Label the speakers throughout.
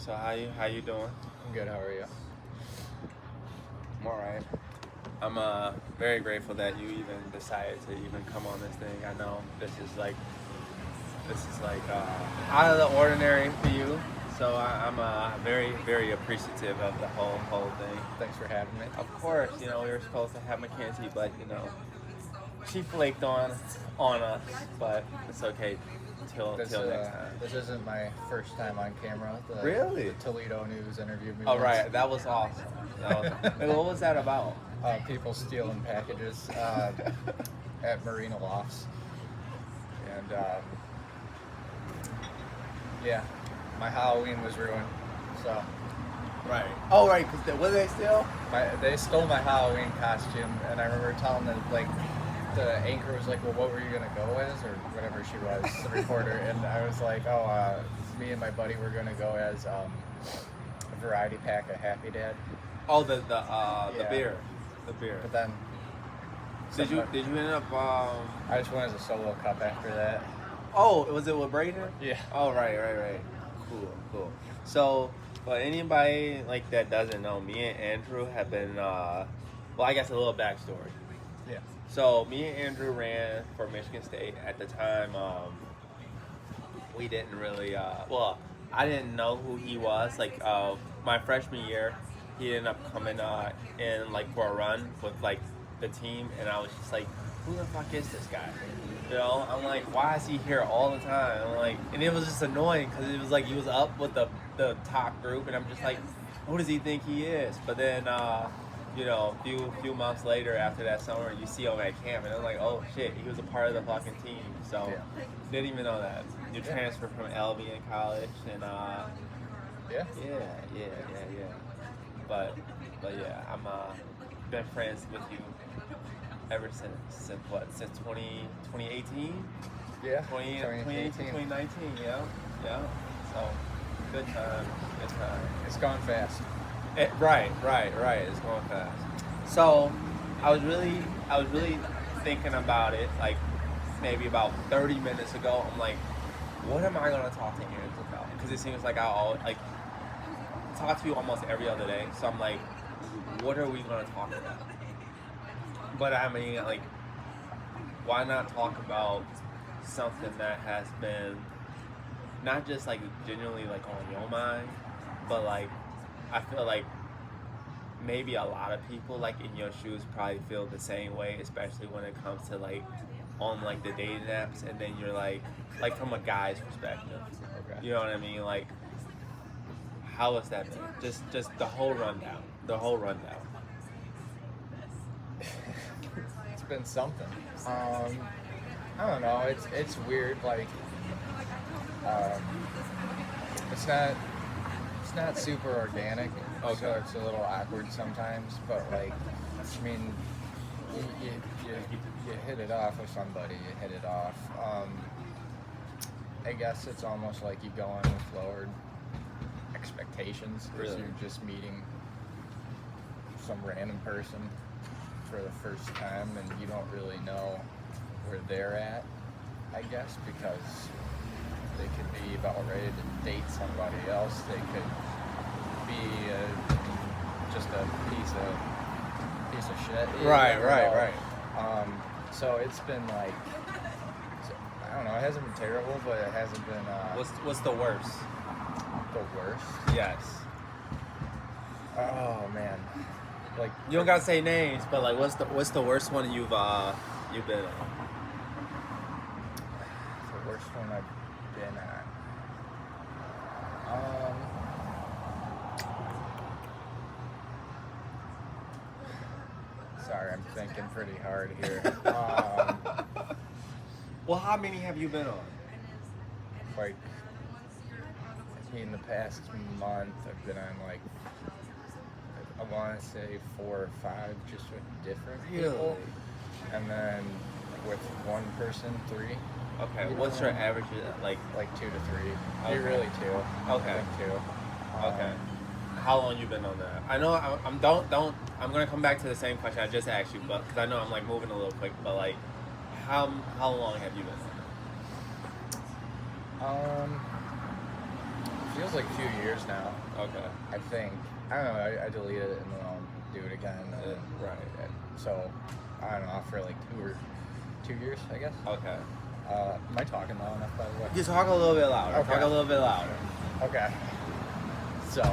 Speaker 1: So how you doing?
Speaker 2: I'm good. How are you?
Speaker 1: I'm all right. I'm very grateful that you even decided to even come on this thing. I know this is like out of the ordinary for you. So I'm very very appreciative of the whole thing.
Speaker 2: Thanks for having me.
Speaker 1: Of course, we were supposed to have Mackenzie, but she flaked on us. But it's okay. Till next time.
Speaker 2: This isn't my first time on camera.
Speaker 1: Really?
Speaker 2: The Toledo News interviewed me.
Speaker 1: Oh
Speaker 2: once.
Speaker 1: right, that was awesome. Hey, what was that about?
Speaker 2: People stealing packages at Marina Lofts, and yeah, my Halloween was ruined. So
Speaker 1: Right. Oh right, because what did they steal?
Speaker 2: they stole my Halloween costume, and I remember telling them the anchor was like, well, what were you gonna go as, or whatever she was, the reporter, and I was like, oh, me and my buddy were gonna go as a variety pack of Happy Dad.
Speaker 1: Oh, the
Speaker 2: Yeah.
Speaker 1: beer, the beer.
Speaker 2: But then,
Speaker 1: Did you end up?
Speaker 2: I just went as a solo cup after that.
Speaker 1: Oh, was it with Braden?
Speaker 2: Yeah.
Speaker 1: Oh right. Cool. So, for anybody like that doesn't know, me and Andrew have been well, I guess a little backstory.
Speaker 2: Yeah.
Speaker 1: So me and Andrew ran for Michigan State at the time. We didn't really. Well, I didn't know who he was. Like my freshman year, he ended up coming in like for a run with like the team, and I was just like, who the fuck is this guy? I'm like, why is he here all the time? I'm like, and it was just annoying because it was like he was up with the top group, and I'm just like, who does he think he is? But then. A few months later after that summer, you see him at camp, and I'm like, oh shit, he was a part of the fucking team. So, didn't even know that. You transferred from LB in college, and
Speaker 2: Yeah.
Speaker 1: But yeah, I'm been friends with you ever since what? Since 2018?
Speaker 2: Yeah.
Speaker 1: 2019, yeah. So, good time.
Speaker 2: It's gone fast.
Speaker 1: Right. It's going fast. So, I was really thinking about it, like maybe about 30 minutes ago. I'm like, what am I gonna talk to Andrew about? Because it seems like I always like talk to you almost every other day. So I'm like, what are we gonna talk about? But I mean, like, why not talk about something that has been not just like genuinely like on your mind, but like. I feel like maybe a lot of people like in your shoes probably feel the same way, especially when it comes to like on like the dating apps, and then you're like from a guy's perspective.
Speaker 2: Okay.
Speaker 1: You know what I mean? Like, how has that been? Just the whole rundown.
Speaker 2: It's been something. I don't know. It's weird. Like, it's not super organic.
Speaker 1: Okay.
Speaker 2: So it's a little awkward sometimes. But like, I mean, you hit it off with somebody. You hit it off. I guess it's almost like you go in with lowered expectations because
Speaker 1: Really?
Speaker 2: you're just meeting some random person for the first time, and you don't really know where they're at, I guess, because they could be about ready to date somebody else. They could be just a piece of shit.
Speaker 1: Right.
Speaker 2: So it's been like, I don't know. It hasn't been terrible, but it hasn't been.
Speaker 1: What's the worst?
Speaker 2: The worst?
Speaker 1: Yes.
Speaker 2: Oh man. Like,
Speaker 1: You don't gotta say names, but like, what's the worst one you've been on?
Speaker 2: the worst one I've been at. Sorry, I'm thinking pretty hard here.
Speaker 1: Well, how many have you been on?
Speaker 2: Like, in the past month, I've been on like, I want to say 4 or 5, just with different people, and then with one person 3.
Speaker 1: Okay, what's your average? Like
Speaker 2: 2 to 3.
Speaker 1: Okay.
Speaker 2: You're really 2.
Speaker 1: Okay.
Speaker 2: I think 2.
Speaker 1: Okay. How long you been on that? I know I'm I'm gonna come back to the same question I just asked you, but because I know I'm like moving a little quick, but like, how long have you been on that?
Speaker 2: feels like a few years now.
Speaker 1: Okay.
Speaker 2: I think. I don't know. I deleted it and then I'll do it again.
Speaker 1: Right.
Speaker 2: So I don't know, for like 2 years, I guess.
Speaker 1: Okay.
Speaker 2: Am I talking loud enough, by the way?
Speaker 1: You talk a little bit louder.
Speaker 2: Okay.
Speaker 1: Talk a little bit louder.
Speaker 2: Okay. So,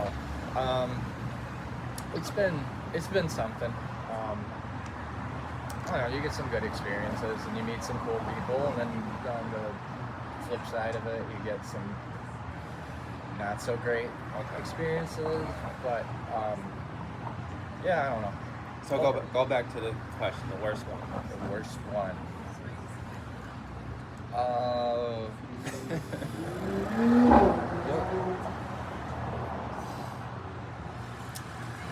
Speaker 2: it's been something. I don't know, you get some good experiences and you meet some cool people, and then on the flip side of it, you get some not so great experiences. But yeah, I don't know.
Speaker 1: So go back to the question, the worst one.
Speaker 2: The worst one.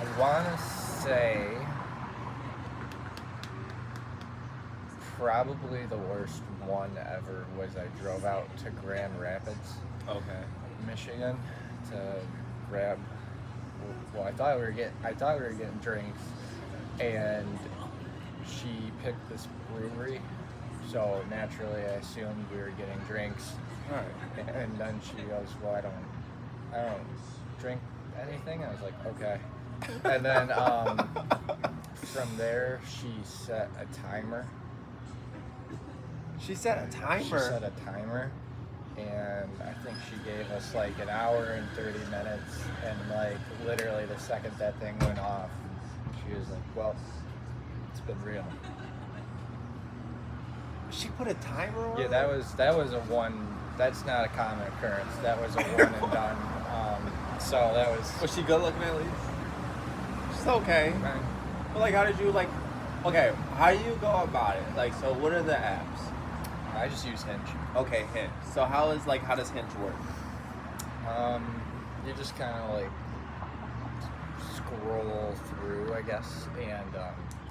Speaker 2: I want to say probably the worst one ever was I drove out to Grand Rapids,
Speaker 1: Okay.
Speaker 2: Michigan, to grab. Well, I thought we were getting drinks, and she picked this brewery, so naturally I assumed we were getting drinks.
Speaker 1: Alright.
Speaker 2: And then she goes, "Well, I don't drink anything." I was like, "Okay." And then from there, she set a timer.
Speaker 1: She set a timer.
Speaker 2: She set a timer, and I think she gave us like an hour and 30 minutes, and like literally the second that thing went off, she was like, "Well, it's been real."
Speaker 1: She put a timer on?
Speaker 2: Yeah, that was a one. That's not a common occurrence. That was a one and done. So that was.
Speaker 1: Was she good looking at least? She's okay. But like, how did you like? Okay, how do you go about it? Like, so what are the apps?
Speaker 2: I just use Hinge.
Speaker 1: Okay, Hinge. So how does Hinge work?
Speaker 2: You just kind of like scroll through, I guess, and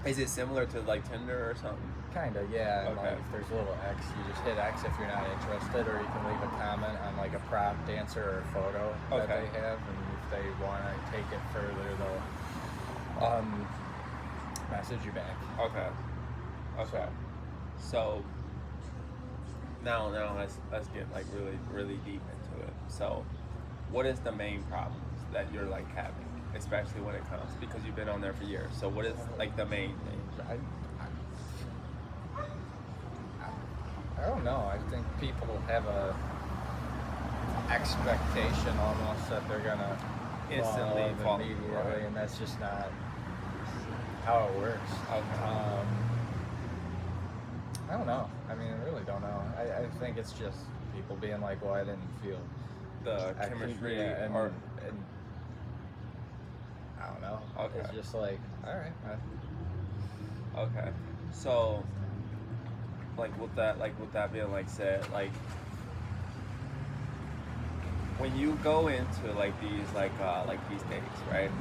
Speaker 1: Is it similar to like Tinder or something?
Speaker 2: kind of, yeah. And
Speaker 1: Okay.
Speaker 2: like, there's a little X. You just hit X if you're not interested, or you can leave a comment on like a prompt answer or a photo that
Speaker 1: Okay.
Speaker 2: they have, and if they want to take it further, they'll message you back.
Speaker 1: Okay. Okay. So now let's get like really deep into it. So what is the main problems that you're like having, especially when it comes, because you've been on there for years? So what is like the main thing?
Speaker 2: I don't know. I think people have a expectation almost that they're gonna
Speaker 1: Instantly
Speaker 2: love
Speaker 1: fall.
Speaker 2: immediately,
Speaker 1: Right.
Speaker 2: and that's just not how it works.
Speaker 1: Okay.
Speaker 2: I don't know. I mean, I really don't know. I think it's just people being like, "Well, I didn't feel
Speaker 1: The chemistry
Speaker 2: yeah, and
Speaker 1: or
Speaker 2: I don't know.
Speaker 1: Okay.
Speaker 2: It's just like, all right.
Speaker 1: okay. So with that being like said, like when you go into like these dates, right?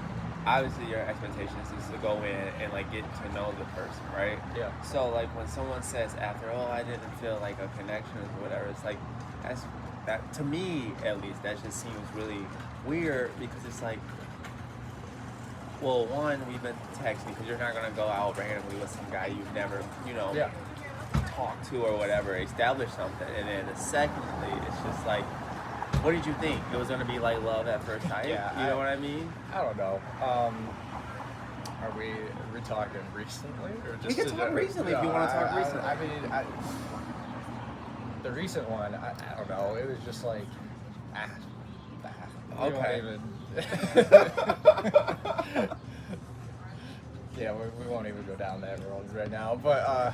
Speaker 1: Obviously your expectations is to go in and like get to know the person, right?
Speaker 2: Yeah.
Speaker 1: So like when someone says after, "Oh, I didn't feel like a connection" or whatever, it's like that to me at least that just seems really weird, because it's like, well, one, we've been texting, because you're not gonna go out randomly with some guy you've never
Speaker 2: Yeah.
Speaker 1: talked to or whatever, establish something, and then secondly, it's just like, what did you think? It was gonna be like love at first sight?
Speaker 2: Yeah,
Speaker 1: You know what I mean?
Speaker 2: I don't know. Are we talking recently or just?
Speaker 1: We can talk recently if you want to talk recently.
Speaker 2: I mean, the recent one, I don't know. It was just like, we
Speaker 1: Okay.
Speaker 2: won't even. Yeah, we won't even go down that road right now. But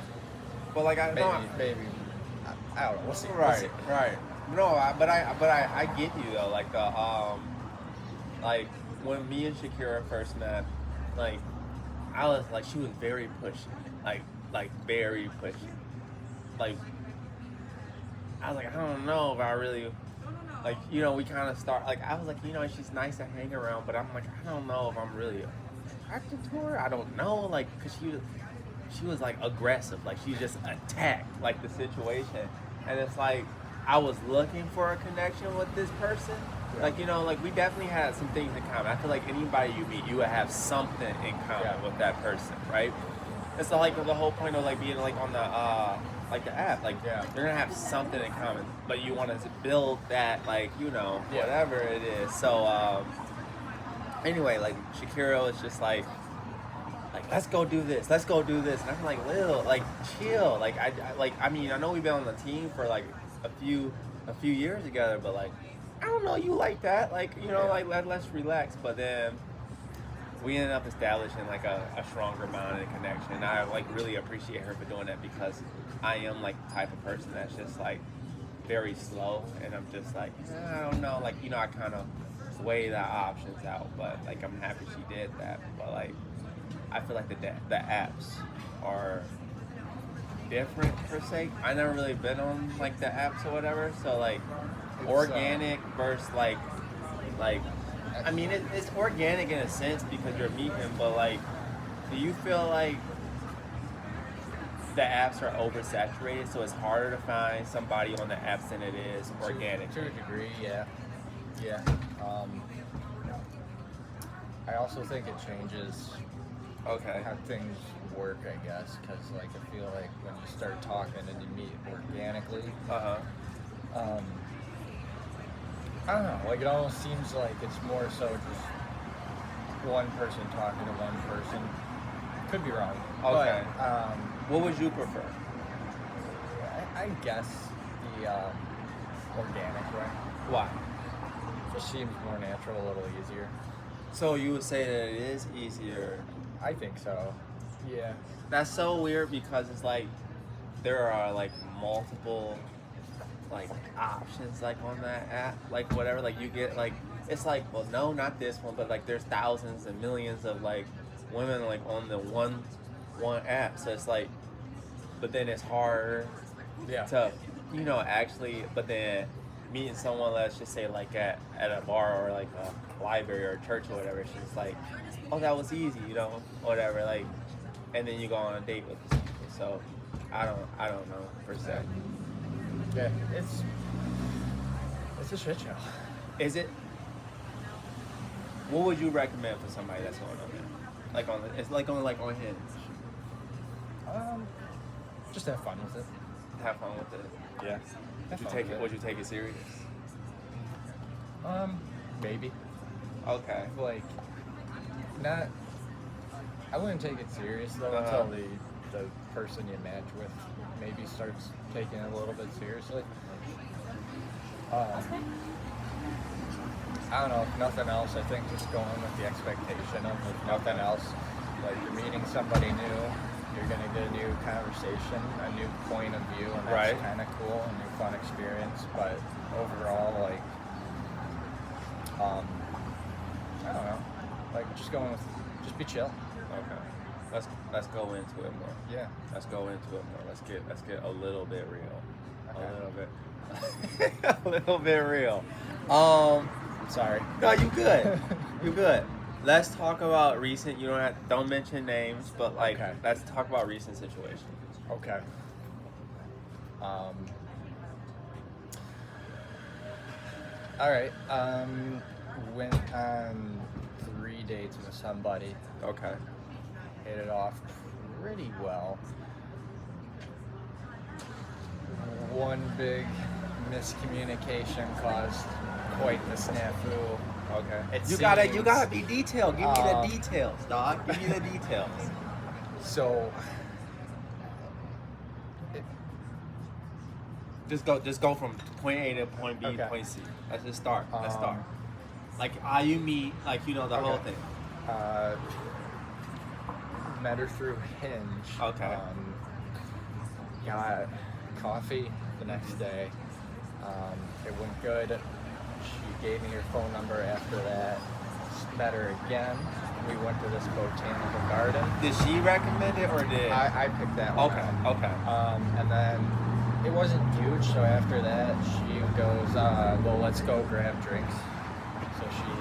Speaker 1: But like I
Speaker 2: maybe I don't know. We'll see.
Speaker 1: Right, right. No, but I get you though. Like like when me and Shakira first met, like I was like, she was very pushy, like very pushy. Like I was like, I don't know if I really, like, we kind of start, like, I was like, she's nice to hang around, but I'm like, I don't know if I'm really attracted to her. I don't know, like, because she was like aggressive, like she just attacked like the situation, and it's like I was looking for a connection with this person.
Speaker 2: Yeah.
Speaker 1: Like like we definitely had some things in common. I feel like anybody you meet, you would have something in common
Speaker 2: Yeah.
Speaker 1: with that person, right? It's like the whole point of like being like on the app. Like
Speaker 2: Yeah.
Speaker 1: you're gonna have something in common, but you want to build that like
Speaker 2: Yeah.
Speaker 1: whatever it is. So anyway, like Shakira is just like let's go do this, let's go do this, and I'm like Lil, like chill. Like I mean I know we've been on the team for like a few years together, but like I don't know you like that, like like let's relax. But then we ended up establishing like a stronger bond and connection. And I like really appreciate her for doing that because I am like the type of person that's just like very slow, and I'm just like I don't know, like I kind of weigh the options out. But like I'm happy she did that. But like I feel like the apps are different per se. I never really been on like the apps or whatever, so like
Speaker 2: It's,
Speaker 1: organic versus like I mean it's organic in a sense because you're meeting, but like do you feel like the apps are oversaturated, so it's harder to find somebody on the apps than it is organic?
Speaker 2: To a degree, yeah. I also think it changes
Speaker 1: Okay.
Speaker 2: how things work, I guess, because like I feel like when you start talking and you meet organically,
Speaker 1: Uh-huh.
Speaker 2: I don't know, like it almost seems like it's more so just one person talking to one person. Could be wrong.
Speaker 1: Okay.
Speaker 2: But,
Speaker 1: What would you prefer?
Speaker 2: I guess the organic way
Speaker 1: Why?
Speaker 2: just seems more natural, a little easier.
Speaker 1: So you would say that it is easier.
Speaker 2: I think so. Yeah.
Speaker 1: That's so weird because it's like there are like multiple like options like on that app, like whatever, like you get like it's like well no not this one, but like there's thousands and millions of like women like on the one app, so it's like but then it's harder
Speaker 2: Yeah.
Speaker 1: to actually, but then meeting someone, let's just say like at a bar or like a library or a church or whatever, it's just like oh that was easy, whatever, like, and then you go on a date with somebody. So I don't know per se.
Speaker 2: Yeah. It's a shit show.
Speaker 1: Is it? What would you recommend for somebody that's going on there? Like it's like on Hinge.
Speaker 2: Just have fun with it.
Speaker 1: Have fun with it.
Speaker 2: Yeah.
Speaker 1: Would you take it serious?
Speaker 2: Maybe.
Speaker 1: Okay.
Speaker 2: Like, not. I wouldn't take it serious though
Speaker 1: Uh-huh.
Speaker 2: until the person you match with maybe starts taking it a little bit seriously. I don't know, if nothing else, I think just going with the expectation of if nothing else, like you're meeting somebody new, you're gonna get a new conversation, a new point of view, and that's
Speaker 1: Right.
Speaker 2: kind of cool, a new fun experience. But overall, like, I don't know, like just be chill.
Speaker 1: Okay. Let's go into it more.
Speaker 2: Yeah.
Speaker 1: Let's go into it more. Let's get a little bit real.
Speaker 2: Okay.
Speaker 1: A little bit. A little bit real.
Speaker 2: I'm sorry.
Speaker 1: No, you good. You good. Let's talk about recent. You don't mention names, but like
Speaker 2: Okay.
Speaker 1: let's talk about recent situations.
Speaker 2: Okay. All right. Went on 3 dates with somebody.
Speaker 1: Okay.
Speaker 2: Hit it off pretty well. One big miscommunication caused quite the snafu.
Speaker 1: Okay.
Speaker 2: It
Speaker 1: You gotta
Speaker 2: seems-
Speaker 1: be detailed. Give me the details, dog. Give me the details.
Speaker 2: So
Speaker 1: Just go from point A to point B to
Speaker 2: Okay.
Speaker 1: point C. Let's just start. Let's
Speaker 2: Um,
Speaker 1: start. Like how you meet, like the whole
Speaker 2: Okay.
Speaker 1: thing.
Speaker 2: met her through Hinge.
Speaker 1: Okay.
Speaker 2: Got coffee the next day. It went good. She gave me her phone number after that. Met her again. We went to this botanical garden.
Speaker 1: Did she recommend it or did?
Speaker 2: I picked that one.
Speaker 1: Okay.
Speaker 2: out.
Speaker 1: Okay.
Speaker 2: And then it wasn't huge, so after that she goes, well, let's go grab drinks. So she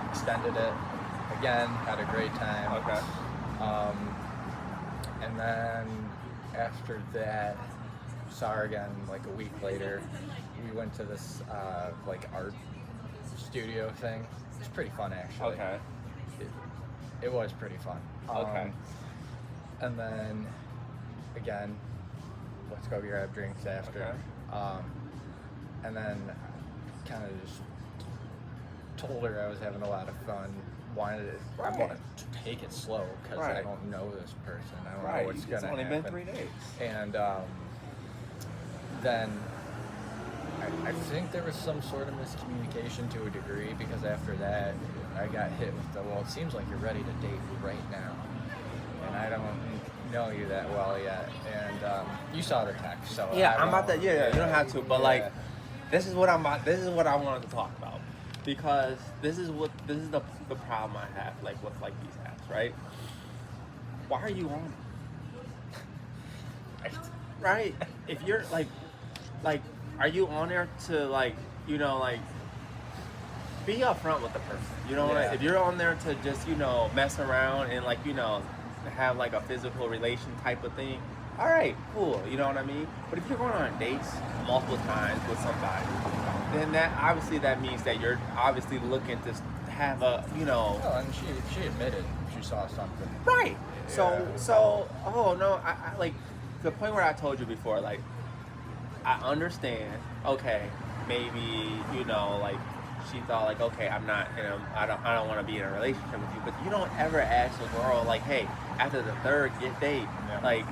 Speaker 2: extended it again, had a great time.
Speaker 1: Okay.
Speaker 2: And then after that, saw her again like a week later. We went to this like art studio thing. It's pretty fun actually.
Speaker 1: Okay.
Speaker 2: It was pretty fun.
Speaker 1: Okay.
Speaker 2: And then, again, let's go grab drinks after.
Speaker 1: Okay.
Speaker 2: And then kind of just told her I was having a lot of fun. I wanted to take it slow because I don't know this person. I don't know what's going to happen.
Speaker 1: It's only been 3 days.
Speaker 2: And then I think there was some sort of miscommunication to a degree, because after that I got hit with the, well, it seems like you're ready to date right now. And I don't know you that well yet. And you saw the text, so
Speaker 1: yeah, I'm about to. Yeah, you don't have to. But like, this is what I wanted to talk about, because this is the problem I have like with like these apps, right? Why are you on it? Right? If you're like, are you on there to like, you know, like, be upfront with the person? You know, like, if you're on there to just, you know, mess around and like, you know, have like a physical relation type of thing, all right, cool, you know what I mean? But if you're going on dates multiple times with somebody, then that means that you're obviously looking to have a, you know.
Speaker 2: Oh, and she admitted she saw something.
Speaker 1: Right.
Speaker 2: Yeah.
Speaker 1: So oh no, I like the point where I told you before, like, I understand, okay, maybe, you know, like, she thought like, okay, I'm not, you know, I don't want to be in a relationship with you, but you don't ever ask a girl like, hey, after the third date, like,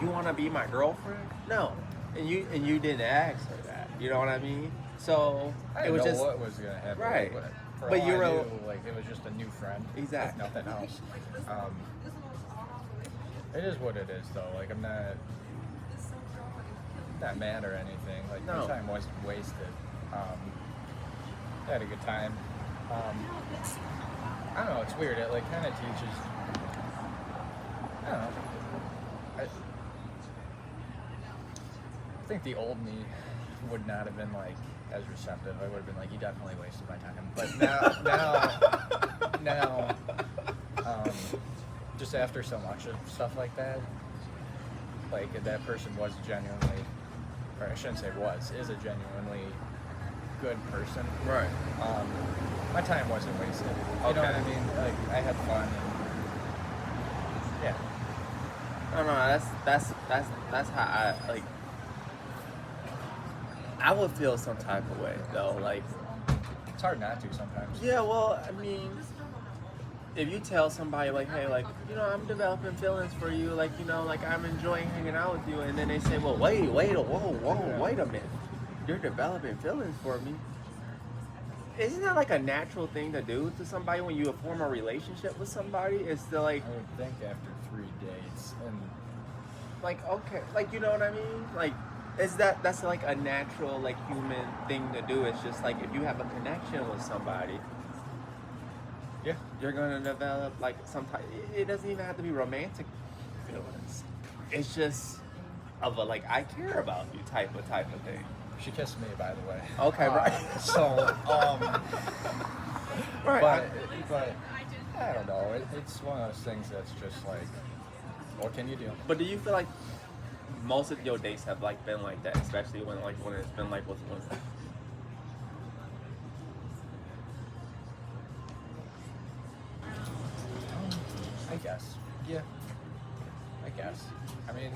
Speaker 1: you want to be my girlfriend? No, and you didn't ask her that. You know what I mean? So
Speaker 2: I
Speaker 1: it was
Speaker 2: didn't know
Speaker 1: just
Speaker 2: what was gonna happen.
Speaker 1: right.
Speaker 2: But you were like, it was just a new friend.
Speaker 1: Exactly.
Speaker 2: Nothing else. It is what it is, though. Like, I'm not mad or anything. Like, no time wasn't wasted. I had a good time. I don't know, it's weird. It like kind of teaches. I don't know. I think the old me would not have been like as receptive. I would have been like, you definitely wasted my time. But now, just after so much of stuff like that, like, that person was genuinely, or I shouldn't say was, is a genuinely good person.
Speaker 1: Right.
Speaker 2: My time wasn't wasted. You know what I mean? Like, I had fun. And, yeah.
Speaker 1: I don't know. That's how I like. I would feel some type of way though. Like,
Speaker 2: it's hard not to sometimes.
Speaker 1: Yeah. Well, I mean, if you tell somebody like, hey, like, you know, I'm developing feelings for you, like, you know, like, I'm enjoying hanging out with you, and then they say, well, wait a minute, you're developing feelings for me. Isn't that like a natural thing to do to somebody when you form a relationship with somebody? It's to like,
Speaker 2: I would think after 3 dates and
Speaker 1: like, okay, like, you know what I mean? Like, that's like a natural, like, human thing to do. It's just like, if you have a connection with somebody,
Speaker 2: yeah,
Speaker 1: you're gonna develop like some type. It doesn't even have to be romantic feelings. It's just of a like, I care about you type of thing.
Speaker 2: She kissed me, by the way.
Speaker 1: Okay, right.
Speaker 2: So,
Speaker 1: right.
Speaker 2: But I don't know. It's one of those things that's just like, what can you do?
Speaker 1: But do you feel like most of your dates have like been like that, especially when it's been like with women?
Speaker 2: I guess. Yeah. I guess. I mean,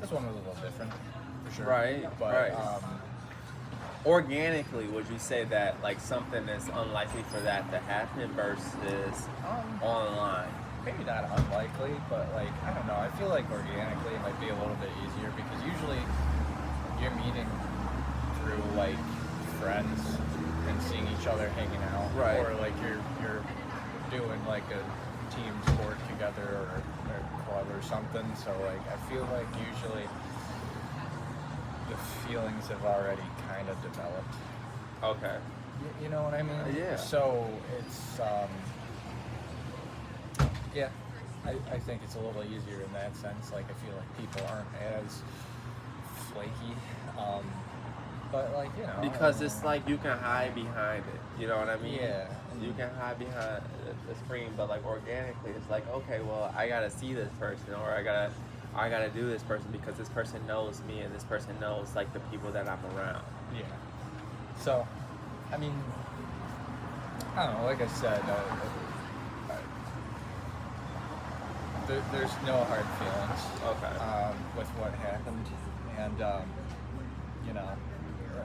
Speaker 2: this one was a little different, for sure.
Speaker 1: Right.
Speaker 2: But,
Speaker 1: right. Organically, would you say that like something is unlikely for that to happen versus online?
Speaker 2: Maybe not unlikely, but like, I don't know. I feel like organically it might be a little bit easier, because usually you're meeting through like friends and seeing each other hanging out,
Speaker 1: right?
Speaker 2: Or like you're doing like a team sport together, or club or something. So like, I feel like usually the feelings have already kind of developed.
Speaker 1: Okay.
Speaker 2: You know what I mean?
Speaker 1: Yeah.
Speaker 2: So it's yeah, I think it's a little easier in that sense. Like, I feel like people aren't as flaky. But like, you know,
Speaker 1: because it's like you can hide behind it. You know what I mean?
Speaker 2: Yeah.
Speaker 1: You can hide behind the screen, but like organically, it's like, okay, well, I gotta see this person, or I gotta do this person because this person knows me, and this person knows like the people that I'm around.
Speaker 2: Yeah. So, I mean, I don't know. Like I said, there's no hard feelings.
Speaker 1: Okay.
Speaker 2: With what happened, and you know,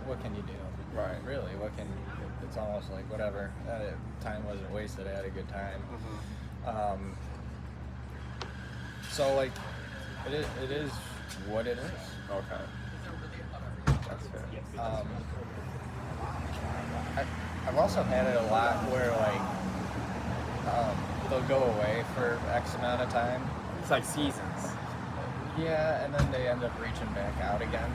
Speaker 2: what can you do?
Speaker 1: Right.
Speaker 2: Really, what can? It's almost like whatever. Time wasn't wasted. I had a good time.
Speaker 1: Mm-hmm.
Speaker 2: So like, it is what it is.
Speaker 1: Okay. That's fair.
Speaker 2: I've also had it a lot where like they'll go away for X amount of time.
Speaker 1: It's like seasons.
Speaker 2: Yeah, and then they end up reaching back out again.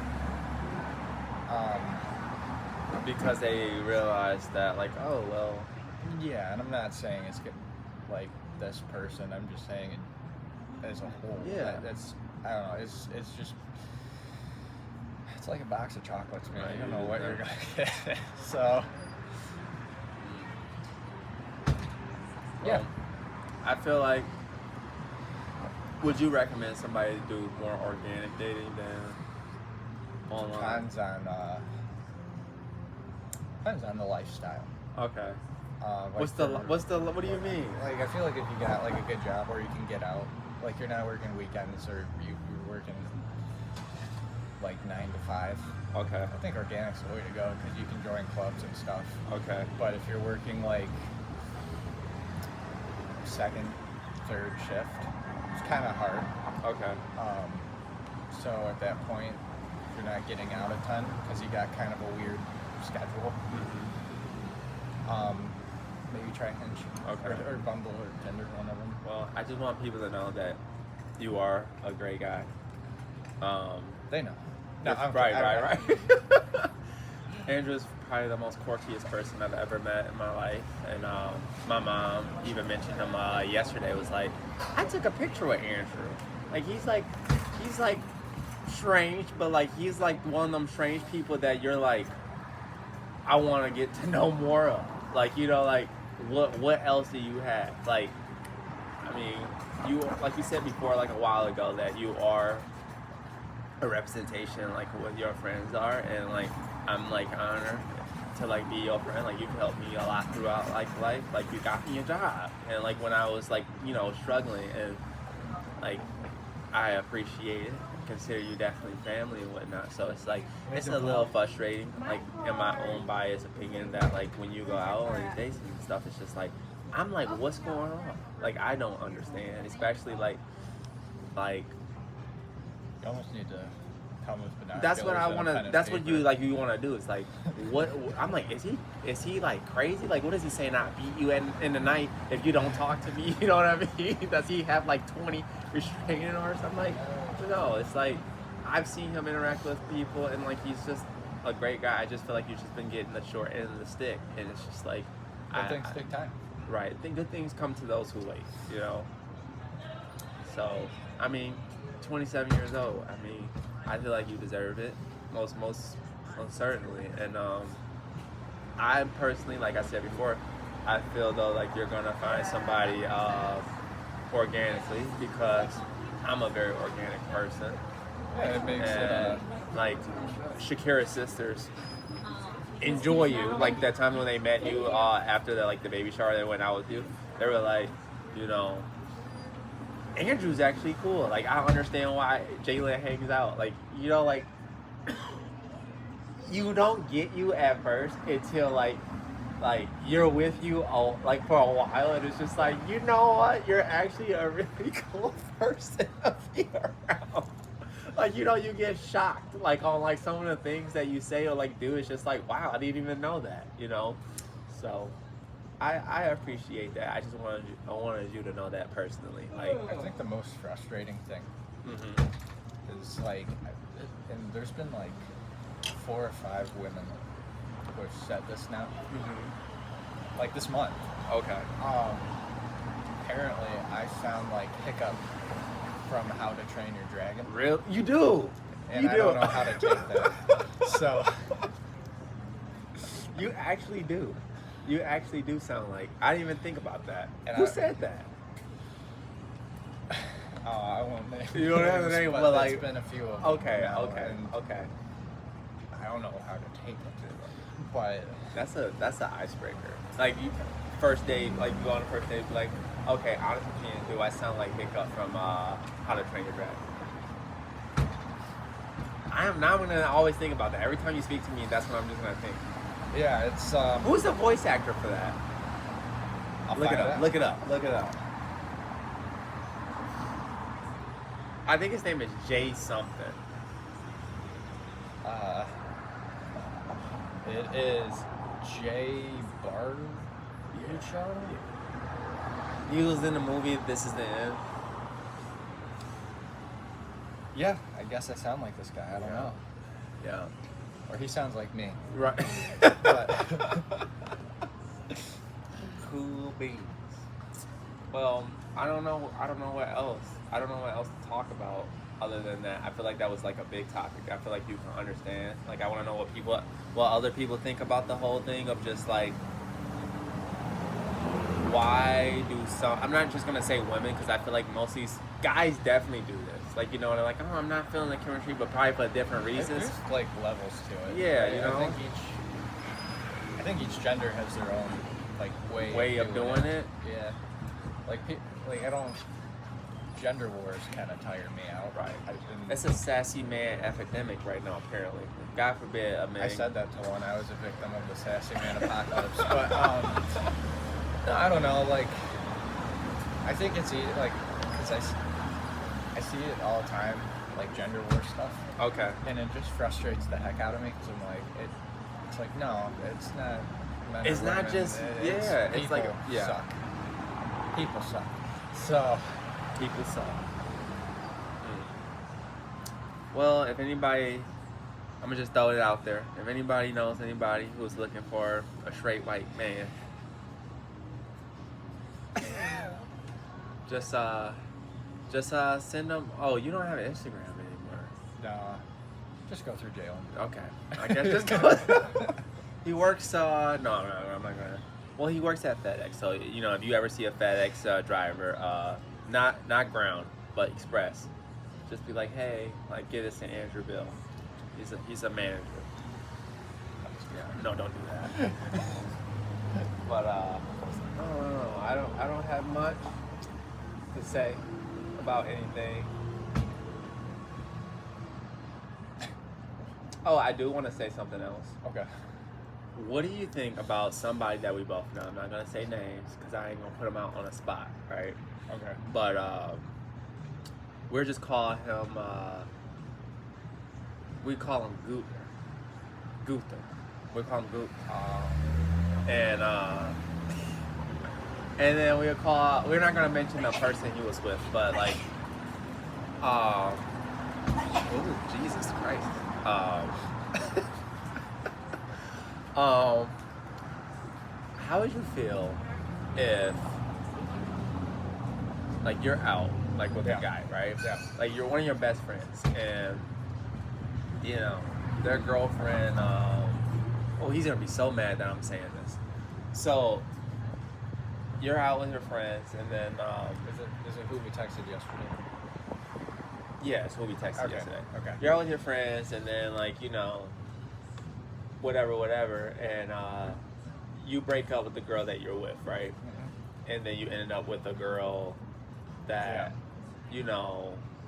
Speaker 1: Because they realize that, like, oh, well.
Speaker 2: Yeah, and I'm not saying it's like this person. I'm just saying it as a whole.
Speaker 1: Yeah.
Speaker 2: That's, I don't know. It's just, it's like a box of chocolates, man.
Speaker 1: Right,
Speaker 2: You don't
Speaker 1: you
Speaker 2: know
Speaker 1: just
Speaker 2: what
Speaker 1: don't.
Speaker 2: you're gonna get. So. Yeah.
Speaker 1: Well, I feel like, would you recommend somebody to do more organic dating than online?
Speaker 2: Depends on the lifestyle.
Speaker 1: Okay.
Speaker 2: Like
Speaker 1: What do you mean?
Speaker 2: Like, I feel like if you got like a good job where you can get out, like you're not working weekends or you're working like 9 to 5.
Speaker 1: Okay.
Speaker 2: I think organic's the way to go because you can join clubs and stuff.
Speaker 1: Okay.
Speaker 2: But if you're working like second, third shift, it's kind of hard.
Speaker 1: Okay.
Speaker 2: So at that point, you're not getting out a ton because you got kind of a weird schedule. Maybe try Hinge.
Speaker 1: Okay.
Speaker 2: Or Bumble or Tinder, one of them.
Speaker 1: Well, I just want people to know that you are a great guy.
Speaker 2: They know.
Speaker 1: Right. Andrew's probably the most quirkiest person I've ever met in my life, and my mom even mentioned him yesterday. Was like, I took a picture with Andrew. Like he's like strange, but like he's like one of them strange people that you're like, I want to get to know more of. Like, you know, like what else do you have? Like, I mean, you, like you said before, like a while ago, that you are a representation like what your friends are, and like I'm like honored to like be your friend. Like you've helped me a lot throughout like life. Like you got me a job, and like when I was like, you know, struggling, and like I appreciate it. Consider you definitely family and whatnot. So it's like it's a little frustrating, like in my own biased opinion, that like when you go out on these dates and stuff, it's just like I'm like, what's going on? Like I don't understand, especially like
Speaker 2: You almost need to come with binoculars.
Speaker 1: that's what I
Speaker 2: and a
Speaker 1: want
Speaker 2: pen
Speaker 1: to.
Speaker 2: and
Speaker 1: That's what
Speaker 2: paper.
Speaker 1: you want to do. It's like what I'm like. Is he like crazy? Like what is he saying? I beat you in the night if you don't talk to me. You know what I mean? Does he have like 20 restraining orders? I'm like, no. It's like I've seen him interact with people, and like he's just a great guy. I just feel like you've just been getting the short end of the stick, and it's just like
Speaker 2: Good things take time.
Speaker 1: Right. I think good things come to those who wait. You know. So I mean, 27 years old. I mean, I feel like you deserve it, most certainly. And I personally, like I said before, I feel though like you're gonna find somebody organically, because I'm a very organic person.
Speaker 2: Yeah, it makes
Speaker 1: And like Shakira's sisters enjoy you. Like that time when they met you after the baby shower, they went out with you. They were like, you know, Andrew's actually cool. Like I understand why Jalen hangs out. Like, you know, like you don't get you at first until like you're with you all like for a while, and it's just like, you know what, you're actually a really cool person to be around. Like, you know, you get shocked like on like some of the things that you say or like do. It's just like, wow, I didn't even know that, you know. So I appreciate that. I just wanted you to know that personally. Like,
Speaker 2: I think the most frustrating thing is like, and there's been like 4 or 5 women who have said this now, like this month.
Speaker 1: okay.
Speaker 2: Apparently, I sound like Hiccup from How to Train Your Dragon.
Speaker 1: Real? You do.
Speaker 2: And
Speaker 1: you
Speaker 2: I
Speaker 1: do.
Speaker 2: don't know how to take that. So
Speaker 1: You actually do. You actually do sound like. I didn't even think about that.
Speaker 2: And
Speaker 1: Who said that?
Speaker 2: I won't name.
Speaker 1: You don't have to
Speaker 2: names,
Speaker 1: name,
Speaker 2: but
Speaker 1: but, like-
Speaker 2: it's been a few of them.
Speaker 1: Okay.
Speaker 2: now,
Speaker 1: Okay.
Speaker 2: and
Speaker 1: Okay.
Speaker 2: I don't know how to take it, but
Speaker 1: That's an icebreaker. Like you, first date, like you go on a first date, be like, okay, honest opinion, do I sound like Hiccup from How to Train Your Dragon? I'm gonna always think about that. Every time you speak to me, that's what I'm just gonna think.
Speaker 2: Yeah, it's
Speaker 1: Who's the voice actor for that?
Speaker 2: I'll
Speaker 1: Look
Speaker 2: find
Speaker 1: it up.
Speaker 2: out.
Speaker 1: Look it up. Look it up. I think his name is Jay something.
Speaker 2: It is Jay Baruchel.
Speaker 1: He was in the movie This Is the End.
Speaker 2: Yeah, I guess I sound like this guy. I don't know.
Speaker 1: Yeah.
Speaker 2: Or he sounds like me.
Speaker 1: Right.
Speaker 2: But
Speaker 1: Cool beans. Well, I don't know what else. I don't know what else to talk about other than that. I feel like that was like a big topic. I feel like you can understand. Like I want to know what other people think about the whole thing of just like why do some. I'm not just gonna say women because I feel like most of these guys definitely do this. Like they're like, oh, I'm not feeling the chemistry, but probably for different reasons.
Speaker 2: there's like levels to it.
Speaker 1: Yeah,
Speaker 2: right?
Speaker 1: you know.
Speaker 2: I think each gender has their own like
Speaker 1: way of doing it.
Speaker 2: Yeah. Like I don't. Gender wars kind of tire me out.
Speaker 1: Right.
Speaker 2: I've been,
Speaker 1: It's a sassy man epidemic right now, apparently. God forbid a man.
Speaker 2: I said that to one. I was a victim of the sassy man apocalypse. But no, I don't know. Like, I think it's like because I see it all the time, like gender war stuff,
Speaker 1: Okay.
Speaker 2: and it just frustrates the heck out of me because I'm like, it's like no, it's not. Men
Speaker 1: It's
Speaker 2: or
Speaker 1: not
Speaker 2: women.
Speaker 1: just it's like
Speaker 2: People suck. People suck. So.
Speaker 1: People suck. Well, if anybody, I'm gonna just throw it out there. If anybody knows anybody who's looking for a straight white man, just send them. Oh, you don't have Instagram anymore.
Speaker 2: No, just go through Jalen.
Speaker 1: Okay, I guess just go. He works. No, I'm not gonna. Well, he works at FedEx, so if you ever see a FedEx driver, not ground, but express, just be like, hey, like get us to Andrew Bill. He's a manager. Yeah, no, don't do that. But I don't know. I don't have much to say about anything. Oh, I do want to say something else.
Speaker 2: Okay.
Speaker 1: What do you think about somebody that we both know? I'm not gonna say names because I ain't gonna put them out on the spot, right?
Speaker 2: Okay.
Speaker 1: But we're just calling him. We call him Gunther. We call him Gunther. And then we're not gonna mention the person he was with, but like, oh Jesus Christ. How would you feel if, like, you're out, like, with a guy, right?
Speaker 2: Yeah.
Speaker 1: Like, you're one of your best friends, and, their girlfriend, he's gonna be so mad that I'm saying this. So, you're out with your friends, and then,
Speaker 2: Is it who we texted yesterday?
Speaker 1: yeah, it's who we texted yesterday.
Speaker 2: Okay.
Speaker 1: You're out with your friends, and then, like, whatever, and you break up with the girl that you're with, right?
Speaker 2: Mm-hmm.
Speaker 1: And then you ended up with a girl that,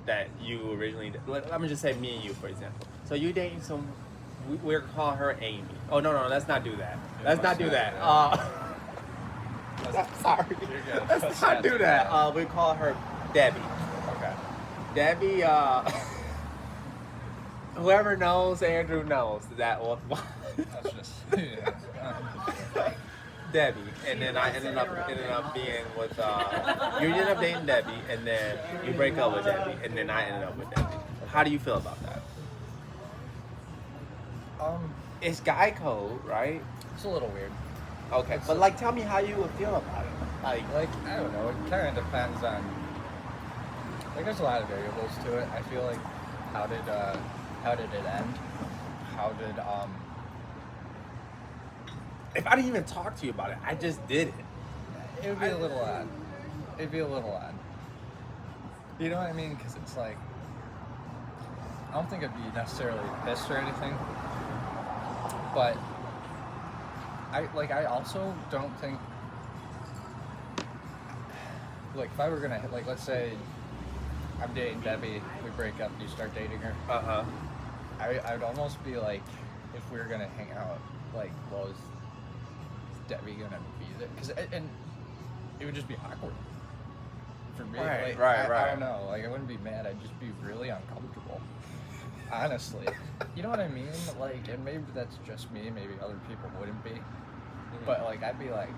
Speaker 1: that you originally, let me just say me and you, for example. So you dating we're gonna call her Amy. Oh, no, let's not do that. Let's not do that. Sorry.
Speaker 2: You're good.
Speaker 1: Let's not do that. We call her Debbie.
Speaker 2: Okay.
Speaker 1: Debbie, whoever knows, Andrew knows that was
Speaker 2: That's just.
Speaker 1: Debbie, and then I ended up being with you ended up dating Debbie, and then you break up with Debbie, and then I ended up with Debbie. How do you feel about that? It's guy code, right?
Speaker 2: It's a little weird.
Speaker 1: Okay, but like, tell me how you would feel about it. Like
Speaker 2: I don't know. It kind of depends on. Like, there's a lot of variables to it. I feel like, how did it end? How did
Speaker 1: if I didn't even talk to you about it, I just did it.
Speaker 2: It would be a little odd. It'd be a little odd. You know what I mean? Because it's like, I don't think I'd be necessarily pissed or anything, but I also don't think like if I were gonna like, let's say I'm dating Debbie, we break up, you start dating her.
Speaker 1: Uh-huh.
Speaker 2: I would almost be like, if we were gonna hang out, like, well, is Debbie gonna be there? Because and it would just be awkward for me.
Speaker 1: Right,
Speaker 2: like,
Speaker 1: right.
Speaker 2: I don't know. Like, I wouldn't be mad. I'd just be really uncomfortable. Honestly, you know what I mean? Like, and maybe that's just me. Maybe other people wouldn't be. But like, I'd be like,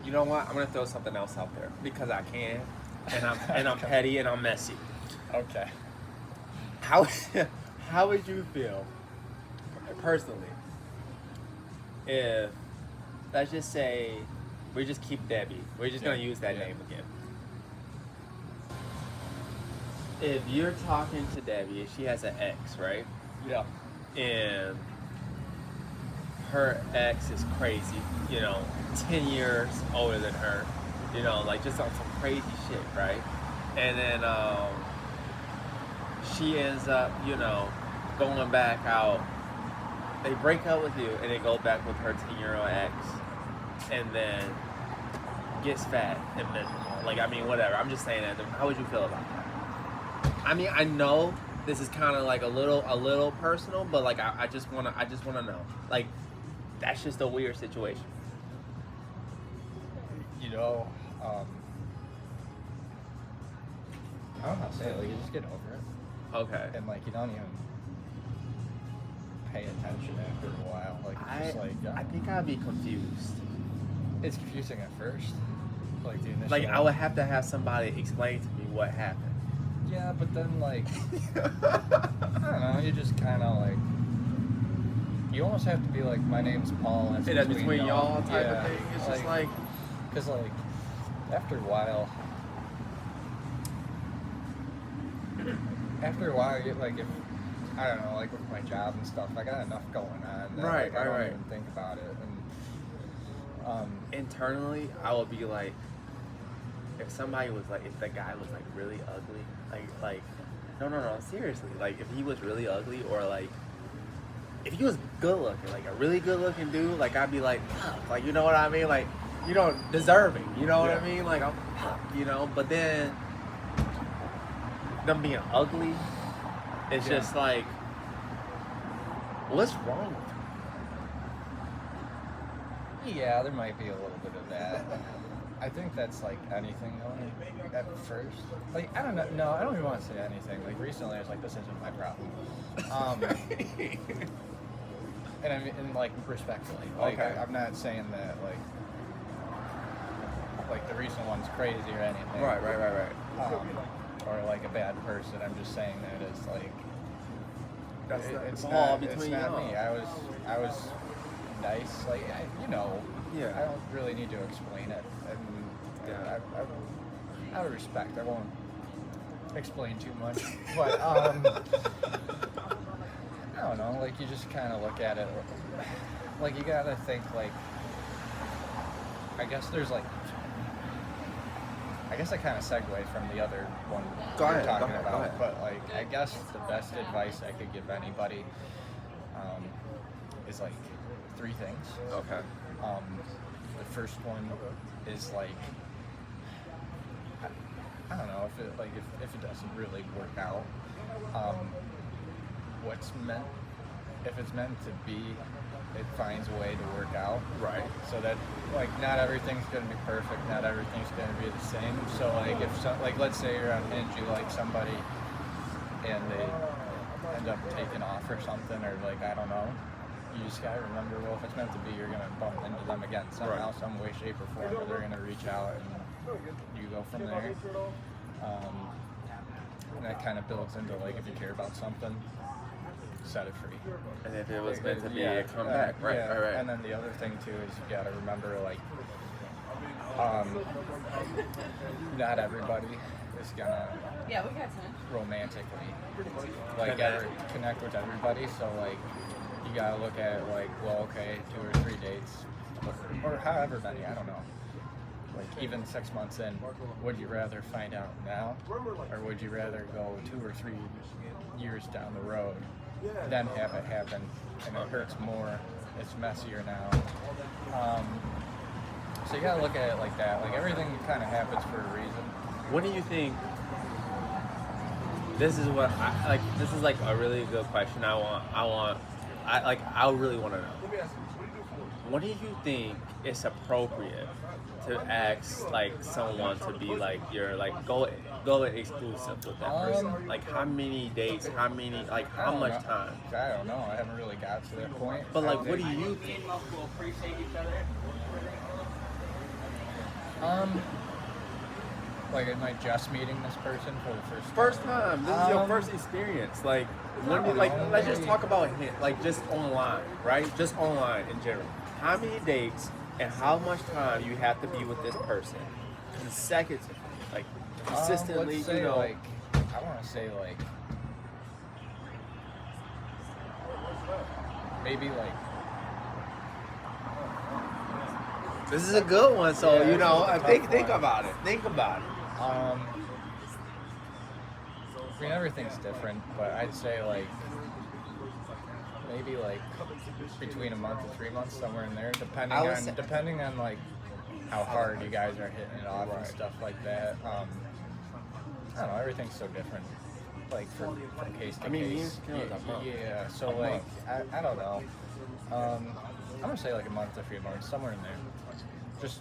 Speaker 1: You know what? I'm gonna throw something else out there because I can, and I'm petty and I'm messy.
Speaker 2: Okay.
Speaker 1: How how would you feel personally if, let's just say, we just keep Debbie. We're just gonna use that name again. If you're talking to Debbie, she has an ex, right?
Speaker 2: Yeah.
Speaker 1: And her ex is crazy, 10 years older than her, like just on some crazy shit, right? And then she ends up, going back out. They break up with you and they go back with her 10-year-old ex and then gets fat and miserable. Like, I mean, whatever. I'm just saying that. How would you feel about that? I mean, I know this is kind of like a little personal, but like I just wanna know. Like, that's just a weird situation.
Speaker 2: I don't know how to say it. Like, you just get over it,
Speaker 1: Okay.
Speaker 2: and like you don't even pay attention after a while. Like, it's just like
Speaker 1: I think I'd be confused.
Speaker 2: it's confusing at first. Like the initial.
Speaker 1: Like, I would have to have somebody explain to me what happened.
Speaker 2: Yeah, but then like I don't know. You just kind of like. You almost have to be like, my name's Paul. And
Speaker 1: That's between y'all type of thing. It's just like,
Speaker 2: because like after a while, you get like, if I don't know, like with my job and stuff, I got enough going on. That,
Speaker 1: Right,
Speaker 2: like, I don't
Speaker 1: right.
Speaker 2: even think about it. And
Speaker 1: internally, I would be like, if somebody was like, if the guy was like really ugly, like, no, seriously, like if he was really ugly, or like, if he was good looking, like a really good looking dude, like I'd be like, fuck, like, you know what I mean? Like, deserving, you know what I mean? Like, I'm, but then them being ugly, it's just like, what's wrong with you?
Speaker 2: yeah, there might be a little bit of that. I think that's like anything though, at first. Like, I don't know. No, I don't even want to say anything. Like, recently I was like, this isn't my problem. And I mean, and like, respectfully. Like,
Speaker 1: Okay.
Speaker 2: I'm not saying that like the recent one's crazy or anything.
Speaker 1: Right.
Speaker 2: Or like a bad person. I'm just saying that it's like,
Speaker 1: It's all
Speaker 2: it's
Speaker 1: between
Speaker 2: not
Speaker 1: y'all.
Speaker 2: me. I was nice. Like,
Speaker 1: Yeah.
Speaker 2: I don't really need to explain it. And
Speaker 1: Yeah.
Speaker 2: out of respect, I won't explain too much. But I don't know. Like, you just kind of look at it. Like, you gotta think, like, I guess there's like. I guess I kind of segue from the other one
Speaker 1: Go
Speaker 2: we were
Speaker 1: ahead,
Speaker 2: talking
Speaker 1: go
Speaker 2: about,
Speaker 1: ahead.
Speaker 2: but like, I guess the best advice I could give anybody is like 3 things.
Speaker 1: Okay.
Speaker 2: The first one is like, I don't know, if it doesn't really work out, if it's meant to be, it finds a way to work out.
Speaker 1: Right.
Speaker 2: So that, like, not everything's gonna be perfect, not everything's gonna be the same. So like, let's say you're on Hinge, you like somebody, and they end up taking off or something, or like, I don't know. You just gotta remember, well, if it's meant to be, you're gonna bump into them again somehow, some way, shape, or form, or they're gonna reach out, and you go from there. And that kind of builds into, like, if you care about something, set it free.
Speaker 1: And if it was meant to be, it come back. Right.
Speaker 2: And then the other thing too is, you gotta remember, like, not everybody is gonna romantically like connect with everybody. So like, you gotta look at it like, well, okay, 2 or 3 dates, or however many, I don't know. Like, even 6 months in, would you rather find out now, or would you rather go 2 or 3 years down the road, then have it happen, and it hurts more, it's messier now. So you gotta look at it like that. Like everything kind of happens for a reason.
Speaker 1: What do you think? This is what I like. This is like a really good question. I really want to know. What do you think is appropriate to ask like someone to be like your like go exclusive with that person? Like how many dates? How many? Like how much time?
Speaker 2: I don't know. I haven't really got to that point.
Speaker 1: But like, what do you think?
Speaker 2: Like, am I just meeting this person for the
Speaker 1: First time. This is your first experience. Like, when you, like, let's just talk about like just online, right? Just online in general. How many dates and how much time you have to be with this person consecutively, like consistently?
Speaker 2: Let's say,
Speaker 1: you know,
Speaker 2: like, I want to say like maybe like.
Speaker 1: This is a good one. So
Speaker 2: Yeah,
Speaker 1: you know, think
Speaker 2: one.
Speaker 1: about it. Think about it.
Speaker 2: I mean, everything's different, but I'd say like maybe like between a month and 3 months, somewhere in there, depending on like how hard you guys are hitting it off and stuff like that. I don't know. Everything's so different, like from case to case. Yeah. So like I don't know. I'm gonna say like a month to 3 months, somewhere in there. Just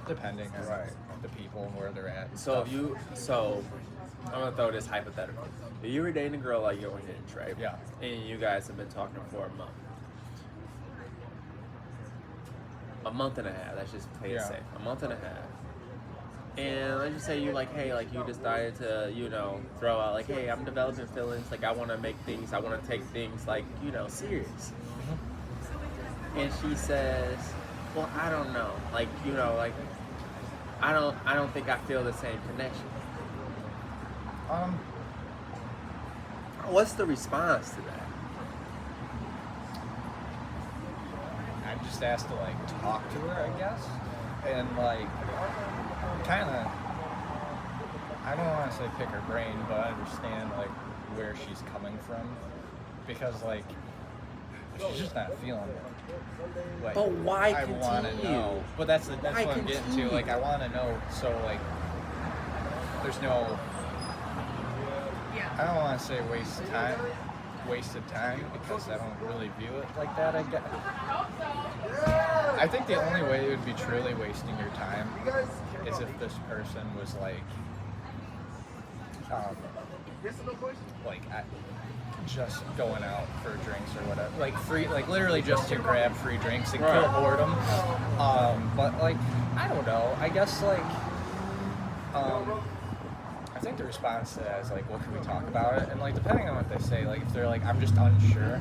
Speaker 2: depending on the people and where they're at.
Speaker 1: So I'm gonna throw this hypothetical. If you were dating a girl like you're on Hinge, right?
Speaker 2: Yeah.
Speaker 1: And you guys have been talking for a month and a half. Let's just play it safe. A month and a half. And let's just say you like, hey, like you decided to, you know, throw out like, hey, I'm developing feelings. Like I want to take things like, you know, serious. Mm-hmm. And she says, well, I don't know. Like, you know, like I don't think I feel the same connection. What's the response to that?
Speaker 2: I just asked to like talk to her, I guess, and like kind of. I don't want to say pick her brain, but I understand like where she's coming from, because like she's just not feeling it. Like,
Speaker 1: but why
Speaker 2: I want to know. But that's what I'm getting to. Like I want to know, so like there's no. I don't want to say wasted time, because I don't really view it like that, I guess. I think the only way it would be truly wasting your time is if this person was like just going out for drinks or whatever, like free, like literally just to grab free drinks and kill boredom. But like, I don't know, I guess like, I think the response to that is like, what can we talk about it? And like, depending on what they say, like if they're like, I'm just unsure,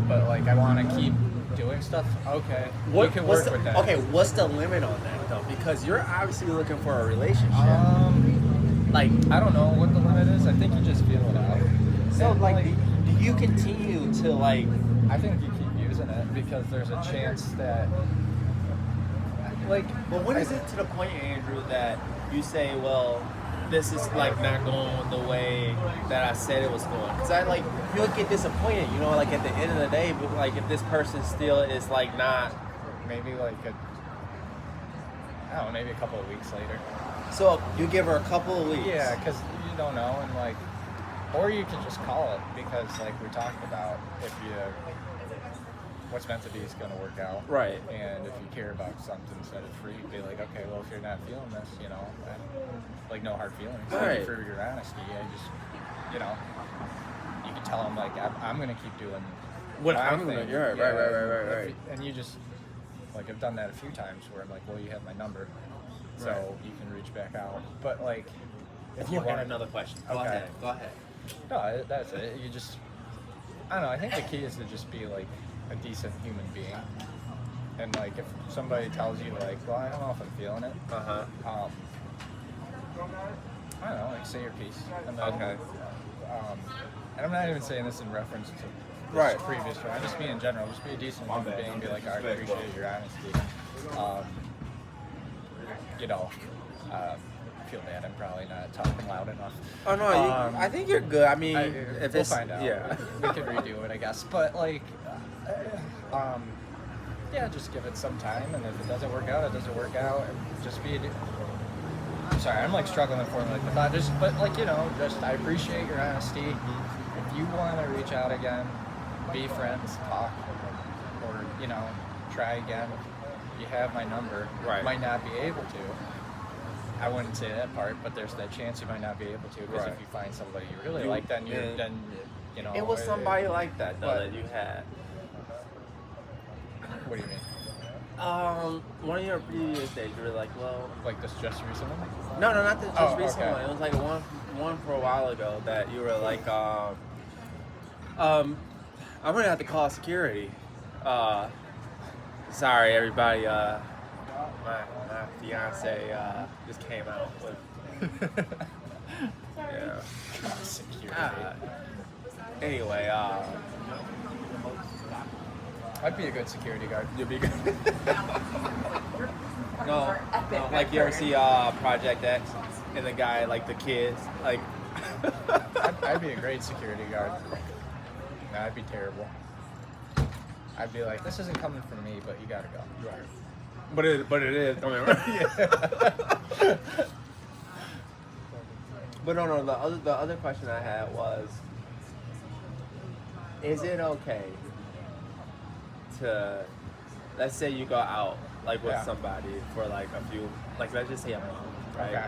Speaker 2: but like I want to keep doing stuff, okay, we can work with that.
Speaker 1: Okay, what's the limit on that though? Because you're obviously looking for a relationship. Like,
Speaker 2: I don't know what the limit is. I think you just feel it out.
Speaker 1: So and like, do you continue to like?
Speaker 2: I think you keep using it because there's a chance that, like.
Speaker 1: But when is it to the point, Andrew, that you say, well, this is like not going the way that I said it was going? Because I like, you'll get disappointed, you know, like at the end of the day. But like, if this person still is like not,
Speaker 2: maybe like I don't know, maybe a couple of weeks later.
Speaker 1: So you give her a couple of weeks.
Speaker 2: Yeah, because you don't know, and like, or you can just call it, because like we talked about, if what's meant to be is going to work out.
Speaker 1: Right.
Speaker 2: And if you care about something set it free, be like, okay, well, if you're not feeling this, you know, like no hard feelings.
Speaker 1: Right.
Speaker 2: For your honesty, I just, you know, you can tell them like, I'm going to keep doing
Speaker 1: what I'm going to do. Right.
Speaker 2: And you just, like, I've done that a few times where I'm like, well, you have my number, so you can reach back out. But like, if you want
Speaker 1: another question, go ahead.
Speaker 2: No, that's it. You just, I don't know. I think the key is to just be like a decent human being, and like if somebody tells you like, well, I don't know if I'm feeling it. I don't know. Like say your piece. And then, and I'm not even saying this in reference to this previous one. I just mean in general. Just be a decent human being. And be like, I appreciate your honesty. You know. I feel bad. I'm probably not talking loud enough.
Speaker 1: Oh no, I think you're good. I mean,
Speaker 2: we'll find out. Yeah, we can redo it, I guess. But like, yeah, just give it some time, and if it doesn't work out, it doesn't work out, and just be I'm sorry, I'm like struggling to formulate the thought, but like, just I appreciate your honesty.
Speaker 1: Mm-hmm.
Speaker 2: If you want to reach out again, be friends, talk, or, try again, you have my number.
Speaker 1: Right.
Speaker 2: Might not be able to. I wouldn't say that part, but there's that chance you might not be able to, because
Speaker 1: Right.
Speaker 2: if you find somebody you really like, then
Speaker 1: It was somebody like that, though,
Speaker 2: What?
Speaker 1: that you had.
Speaker 2: What do you mean?
Speaker 1: One of your previous days, you were like, well,
Speaker 2: Like this just recently?
Speaker 1: no, not just
Speaker 2: Oh,
Speaker 1: recent
Speaker 2: okay.
Speaker 1: one. It was like one for a while ago that you were like, I'm gonna have to call security. Sorry, everybody. My fiance just came out with. Yeah.
Speaker 2: Security.
Speaker 1: Anyway,
Speaker 2: I'd be a good security guard.
Speaker 1: you'll be good. No, like you ever see Project X and the guy, like the kids, like.
Speaker 2: I'd be a great security guard. No, I'd be terrible. I'd be like, this isn't coming from me, but you gotta go.
Speaker 1: Right. But it is. I mean, But no. The other question I had was, is it okay to, let's say you go out like with
Speaker 2: Yeah.
Speaker 1: somebody for like a few, like let's just say a month, right?
Speaker 2: Okay.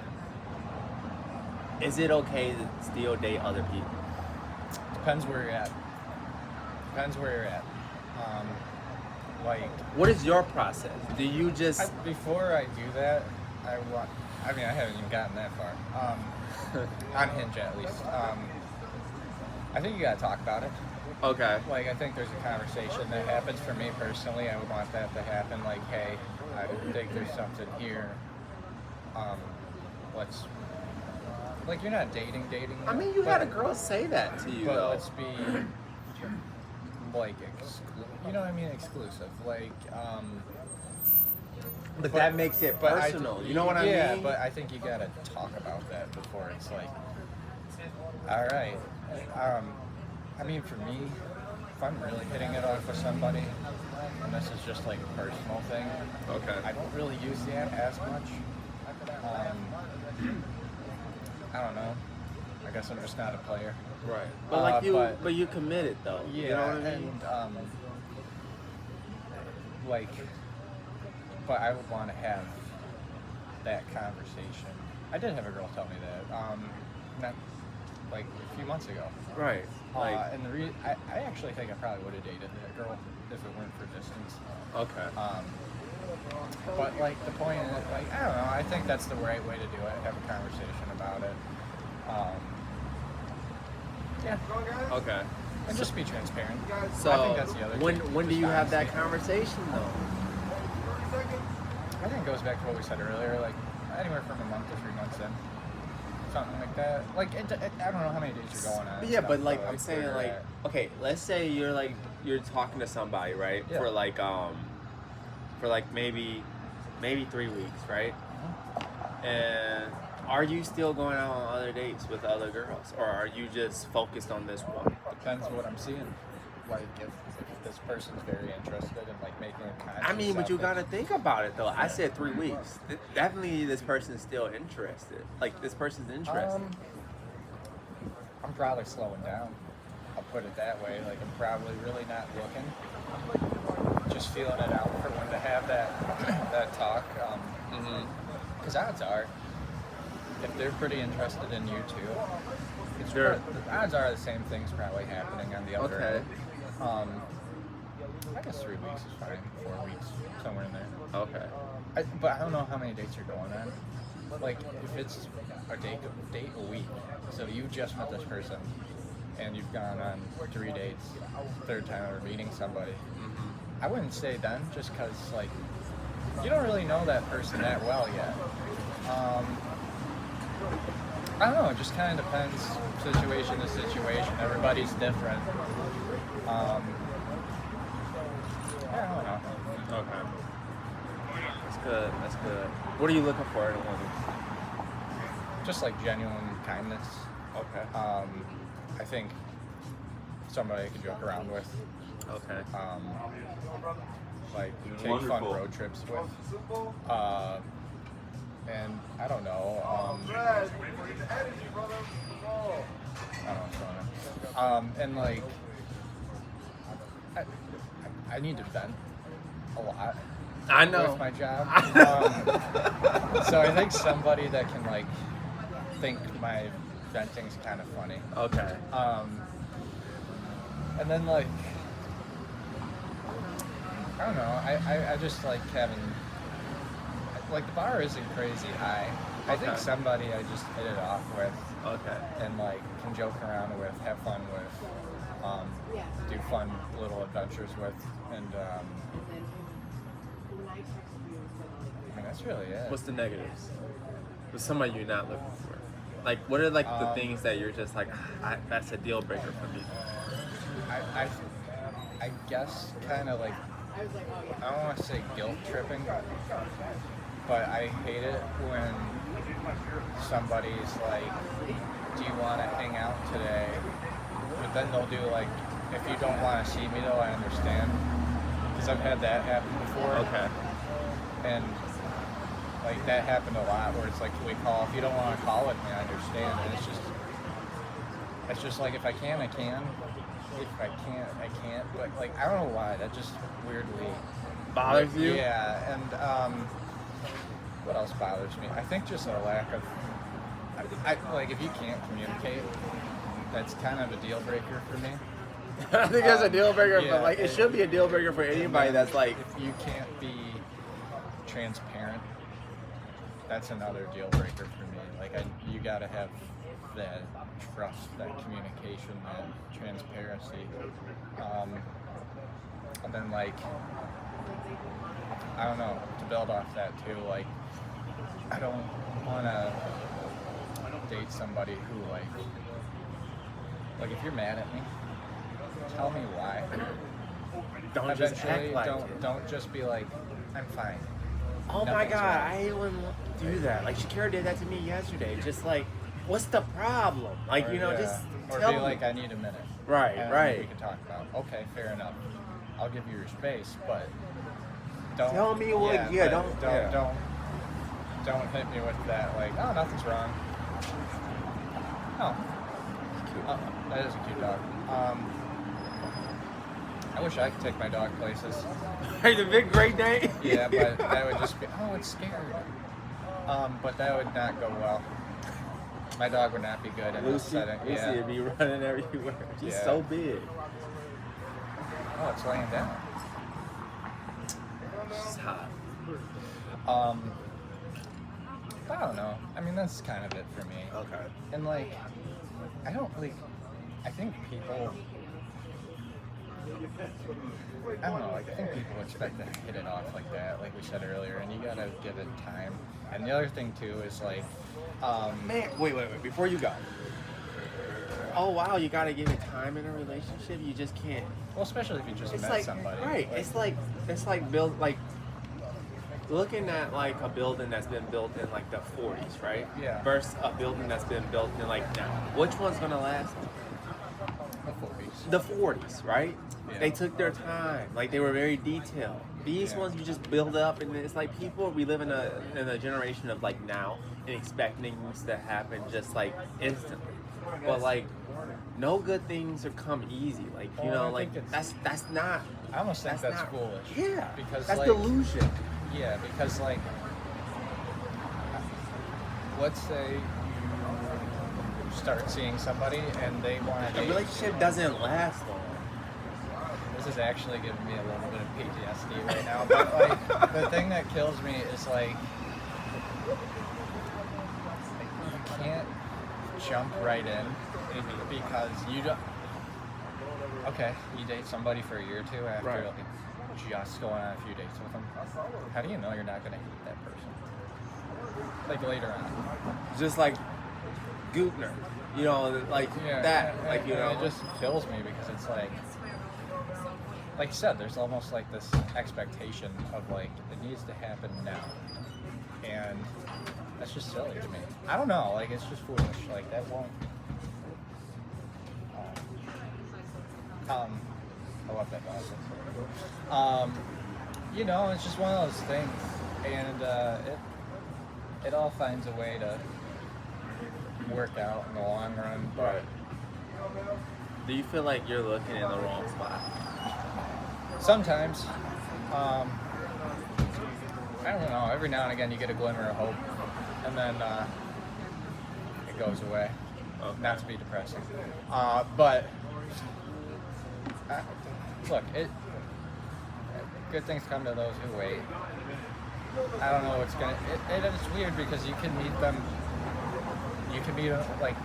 Speaker 1: Is it okay to still date other people?
Speaker 2: Depends where you're at. Like,
Speaker 1: What is your process? Do you just
Speaker 2: before I do that, I haven't even gotten that far. On Hinge at least. I think you gotta talk about it.
Speaker 1: okay?
Speaker 2: Like, I think there's a conversation that happens. For me personally, I would want that to happen. Like, hey, I think there's something here. Let's, like, you're not dating.
Speaker 1: I mean, you had a
Speaker 2: but-
Speaker 1: girl say that to you
Speaker 2: But
Speaker 1: though.
Speaker 2: let's be, like, you know what I mean? Exclusive. Like,
Speaker 1: But that makes it personal. You know what I mean?
Speaker 2: Yeah, but I think you gotta talk about that before it's like, all right. I mean, for me, if I'm really hitting it off with somebody, and this is just like a personal thing,
Speaker 1: Okay.
Speaker 2: I don't really use the app as much. I don't know. I guess I'm just not a player.
Speaker 1: Right. But like you,
Speaker 2: but-
Speaker 1: but you committed though.
Speaker 2: Yeah,
Speaker 1: You know what I mean?
Speaker 2: and like, but I would want to have that conversation. I did have a girl tell me that, not like a few months ago.
Speaker 1: Right. Like
Speaker 2: And I actually think I probably would have dated that girl if it weren't for distance.
Speaker 1: okay.
Speaker 2: But like the point is, like, I don't know. I think that's the right way to do it. Have a conversation about it. Yeah,
Speaker 1: Okay.
Speaker 2: and just be transparent.
Speaker 1: So
Speaker 2: I think that's the other
Speaker 1: when
Speaker 2: key,
Speaker 1: do
Speaker 2: just
Speaker 1: you have that
Speaker 2: honesty.
Speaker 1: conversation though?
Speaker 2: I think it goes back to what we said earlier, like anywhere from a month to 3 months in, something like that. Like I don't know how many days you're going on. and
Speaker 1: Yeah,
Speaker 2: stuff,
Speaker 1: but like I'm saying,
Speaker 2: where
Speaker 1: like
Speaker 2: you're at.
Speaker 1: okay, let's say you're talking to somebody, right?
Speaker 2: Yeah.
Speaker 1: For like maybe 3 weeks, right? And are you still going out on other dates with other girls, or are you just focused on this one?
Speaker 2: Depends what I'm seeing. Like if this person's very interested in like making a conscious
Speaker 1: I mean, but you
Speaker 2: effort.
Speaker 1: gotta think about it though. I said 3 weeks. Definitely, this person's still interested. Like this person's interested.
Speaker 2: I'm probably slowing down. I'll put it that way. Like I'm probably really not looking, just feeling it out for when to have that talk. Because odds are, if they're pretty interested in you too, it's
Speaker 1: Sure.
Speaker 2: the odds are the same thing's probably happening on the other
Speaker 1: Okay.
Speaker 2: end. I guess 3 weeks is fine. 4 weeks, somewhere in there.
Speaker 1: Okay.
Speaker 2: But I don't know how many dates you're going on. Like, if it's a date a week, so you just met this person, and you've gone on 3 dates, third time ever meeting somebody, I wouldn't say then, just because, like, you don't really know that person that well yet. I don't know, it just kind of depends situation to situation. Everybody's different. I don't know.
Speaker 1: Okay. That's good. That's good. What are you looking for in a woman?
Speaker 2: Just like genuine kindness.
Speaker 1: Okay.
Speaker 2: I think somebody I could joke around with.
Speaker 1: Okay.
Speaker 2: like take fun
Speaker 1: Wonderful.
Speaker 2: road trips with. And I don't know. I don't know what's going on. And like, I need to vent a lot.
Speaker 1: I know.
Speaker 2: With my job. So I think somebody that can like think my venting's kind of funny.
Speaker 1: Okay.
Speaker 2: And then like, I don't know. I just like having, like the bar isn't crazy high. I think
Speaker 1: Okay.
Speaker 2: somebody I just hit it off with
Speaker 1: Okay.
Speaker 2: and like can joke around with, have fun with, do fun little adventures with, and I mean that's really it.
Speaker 1: What's the negatives? What's somebody you're not looking for? Like, what are like the things that you're just like, that's a deal breaker for me?
Speaker 2: I guess kind of like, I don't want to say guilt tripping, but I hate it when somebody's like, do you want to hang out today? But then they'll do like, if you don't want to see me though, I understand. Because I've had that happen before.
Speaker 1: Okay.
Speaker 2: And like that happened a lot where it's like, we call, if you don't want to call with me, I understand. And it's just like, if I can, I can. If I can't, I can't. But like, I don't know why, that just weirdly
Speaker 1: Bothers you?
Speaker 2: Yeah, and what else bothers me? I think just a lack of, I like if you can't communicate, that's kind of a deal breaker for me.
Speaker 1: I think that's a deal breaker,
Speaker 2: yeah,
Speaker 1: but like it should be a deal breaker for anybody that's like,
Speaker 2: if you can't be transparent, that's another deal breaker for me. Like you gotta have that trust, that communication, that transparency. And then like, I don't know, to build off that too, like I don't wanna date somebody who like if you're mad at me, tell me why.
Speaker 1: don't just act
Speaker 2: Eventually,
Speaker 1: like it.
Speaker 2: don't just be like, I'm fine.
Speaker 1: Oh my
Speaker 2: Nothing's
Speaker 1: god,
Speaker 2: wrong.
Speaker 1: I hate when do that. Like Shakira did that to me yesterday. Just like, what's the problem? Like,
Speaker 2: Or,
Speaker 1: you know,
Speaker 2: yeah,
Speaker 1: just
Speaker 2: or
Speaker 1: tell
Speaker 2: be
Speaker 1: me.
Speaker 2: like, I need a minute.
Speaker 1: Right,
Speaker 2: and
Speaker 1: right.
Speaker 2: We can talk about. Okay, fair enough. I'll give you your space, but don't
Speaker 1: Tell me what- yeah,
Speaker 2: but
Speaker 1: don't- yeah.
Speaker 2: don't hit me with that. Like, oh, nothing's wrong. Oh, that is a cute dog. I wish I could take my dog places.
Speaker 1: Hey, the big Great Dane.
Speaker 2: Yeah, but that would just be, oh, it's scared. But that would not go well. My dog would not be good in this
Speaker 1: Lucy,
Speaker 2: setting.
Speaker 1: Lucy
Speaker 2: Yeah.
Speaker 1: would be running everywhere. She's
Speaker 2: Yeah.
Speaker 1: so big.
Speaker 2: Oh, it's laying down.
Speaker 1: She's hot.
Speaker 2: I don't know. I mean, that's kind of it for me.
Speaker 1: Okay.
Speaker 2: And like, I don't like, I think people, I don't know, like I think people expect to hit it off like that, like we said earlier, and you gotta give it time. And the other thing too is like,
Speaker 1: Man, wait. Before you go. Oh wow, you gotta give it time in a relationship. You just can't.
Speaker 2: well, especially if you just
Speaker 1: It's
Speaker 2: met
Speaker 1: like
Speaker 2: somebody.
Speaker 1: right. It's like build like looking at like a building that's been built in like the 40s, right?
Speaker 2: Yeah.
Speaker 1: Versus a building that's been built in like now. Which one's gonna last? The 40s, right?
Speaker 2: Yeah.
Speaker 1: They took their time. Like they were very detailed. These
Speaker 2: Yeah.
Speaker 1: ones you just build up, and it's like people. We live in a generation of like now and expecting things to happen just like instantly. But like, no good things are come easy. Like you
Speaker 2: Well,
Speaker 1: know,
Speaker 2: I
Speaker 1: like
Speaker 2: think it's-
Speaker 1: that's not.
Speaker 2: I almost think that's
Speaker 1: not,
Speaker 2: foolish.
Speaker 1: Yeah,
Speaker 2: Because
Speaker 1: that's
Speaker 2: like,
Speaker 1: delusion.
Speaker 2: yeah, because like, let's say you start seeing somebody and they want to
Speaker 1: A
Speaker 2: date.
Speaker 1: relationship doesn't last long.
Speaker 2: This is actually giving me a little bit of PTSD right now. But like, the thing that kills me is like you can't jump right in because you don't. Okay, you date somebody for a year or two after
Speaker 1: Right.
Speaker 2: like just going on a few dates with them. How do you know you're not going to hate that person? Like later on.
Speaker 1: Just like Gootner, you know, like that,
Speaker 2: and-
Speaker 1: like you know.
Speaker 2: and it just kills me because it's like you said, there's almost like this expectation of like it needs to happen now, and that's just silly to me. I don't know, like it's just foolish. Like that won't. I love that dog. you know, it's just one of those things, and it all finds a way to work out in the long run. But
Speaker 1: Do you feel like you're looking in the wrong spot?
Speaker 2: sometimes, I don't know. Every now and again, you get a glimmer of hope, and then it goes away.
Speaker 1: Okay.
Speaker 2: Not to be depressing, but look, good things come to those who wait. I don't know what's gonna. It's weird because you can meet them. You can meet them like,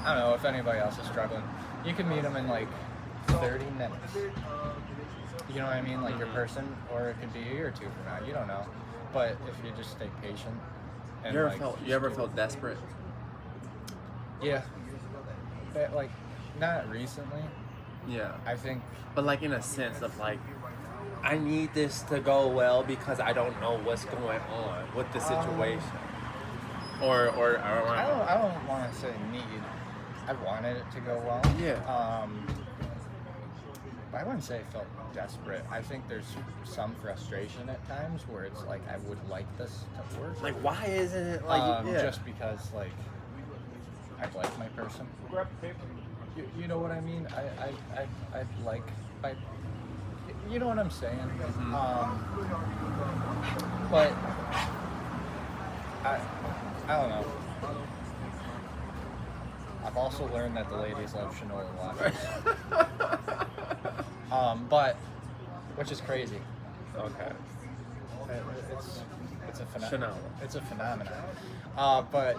Speaker 2: I don't know if anybody else is struggling. You can meet them in like 30 minutes. You know what I mean? Like your person, or it could be a year or two from now. You don't know. But if you just stay patient. And
Speaker 1: You ever felt desperate?
Speaker 2: Yeah. But like, not recently.
Speaker 1: Yeah.
Speaker 2: I think.
Speaker 1: But like in a sense of like, I need this to go well because I don't know what's going on with the situation. Or
Speaker 2: I don't want to say need. I wanted it to go well.
Speaker 1: Yeah.
Speaker 2: But I wouldn't say I felt desperate. I think there's some frustration at times where it's like I would like this to work.
Speaker 1: Like, why isn't it like?
Speaker 2: Just because like I like my person. You know what I mean? I like my. You know what I'm saying?
Speaker 1: Mm-hmm.
Speaker 2: But I don't know. I've also learned that the ladies love Chanel watches. But which is crazy.
Speaker 1: Okay.
Speaker 2: It's a phenomenon.
Speaker 1: Chanel.
Speaker 2: It's a phenomenon. But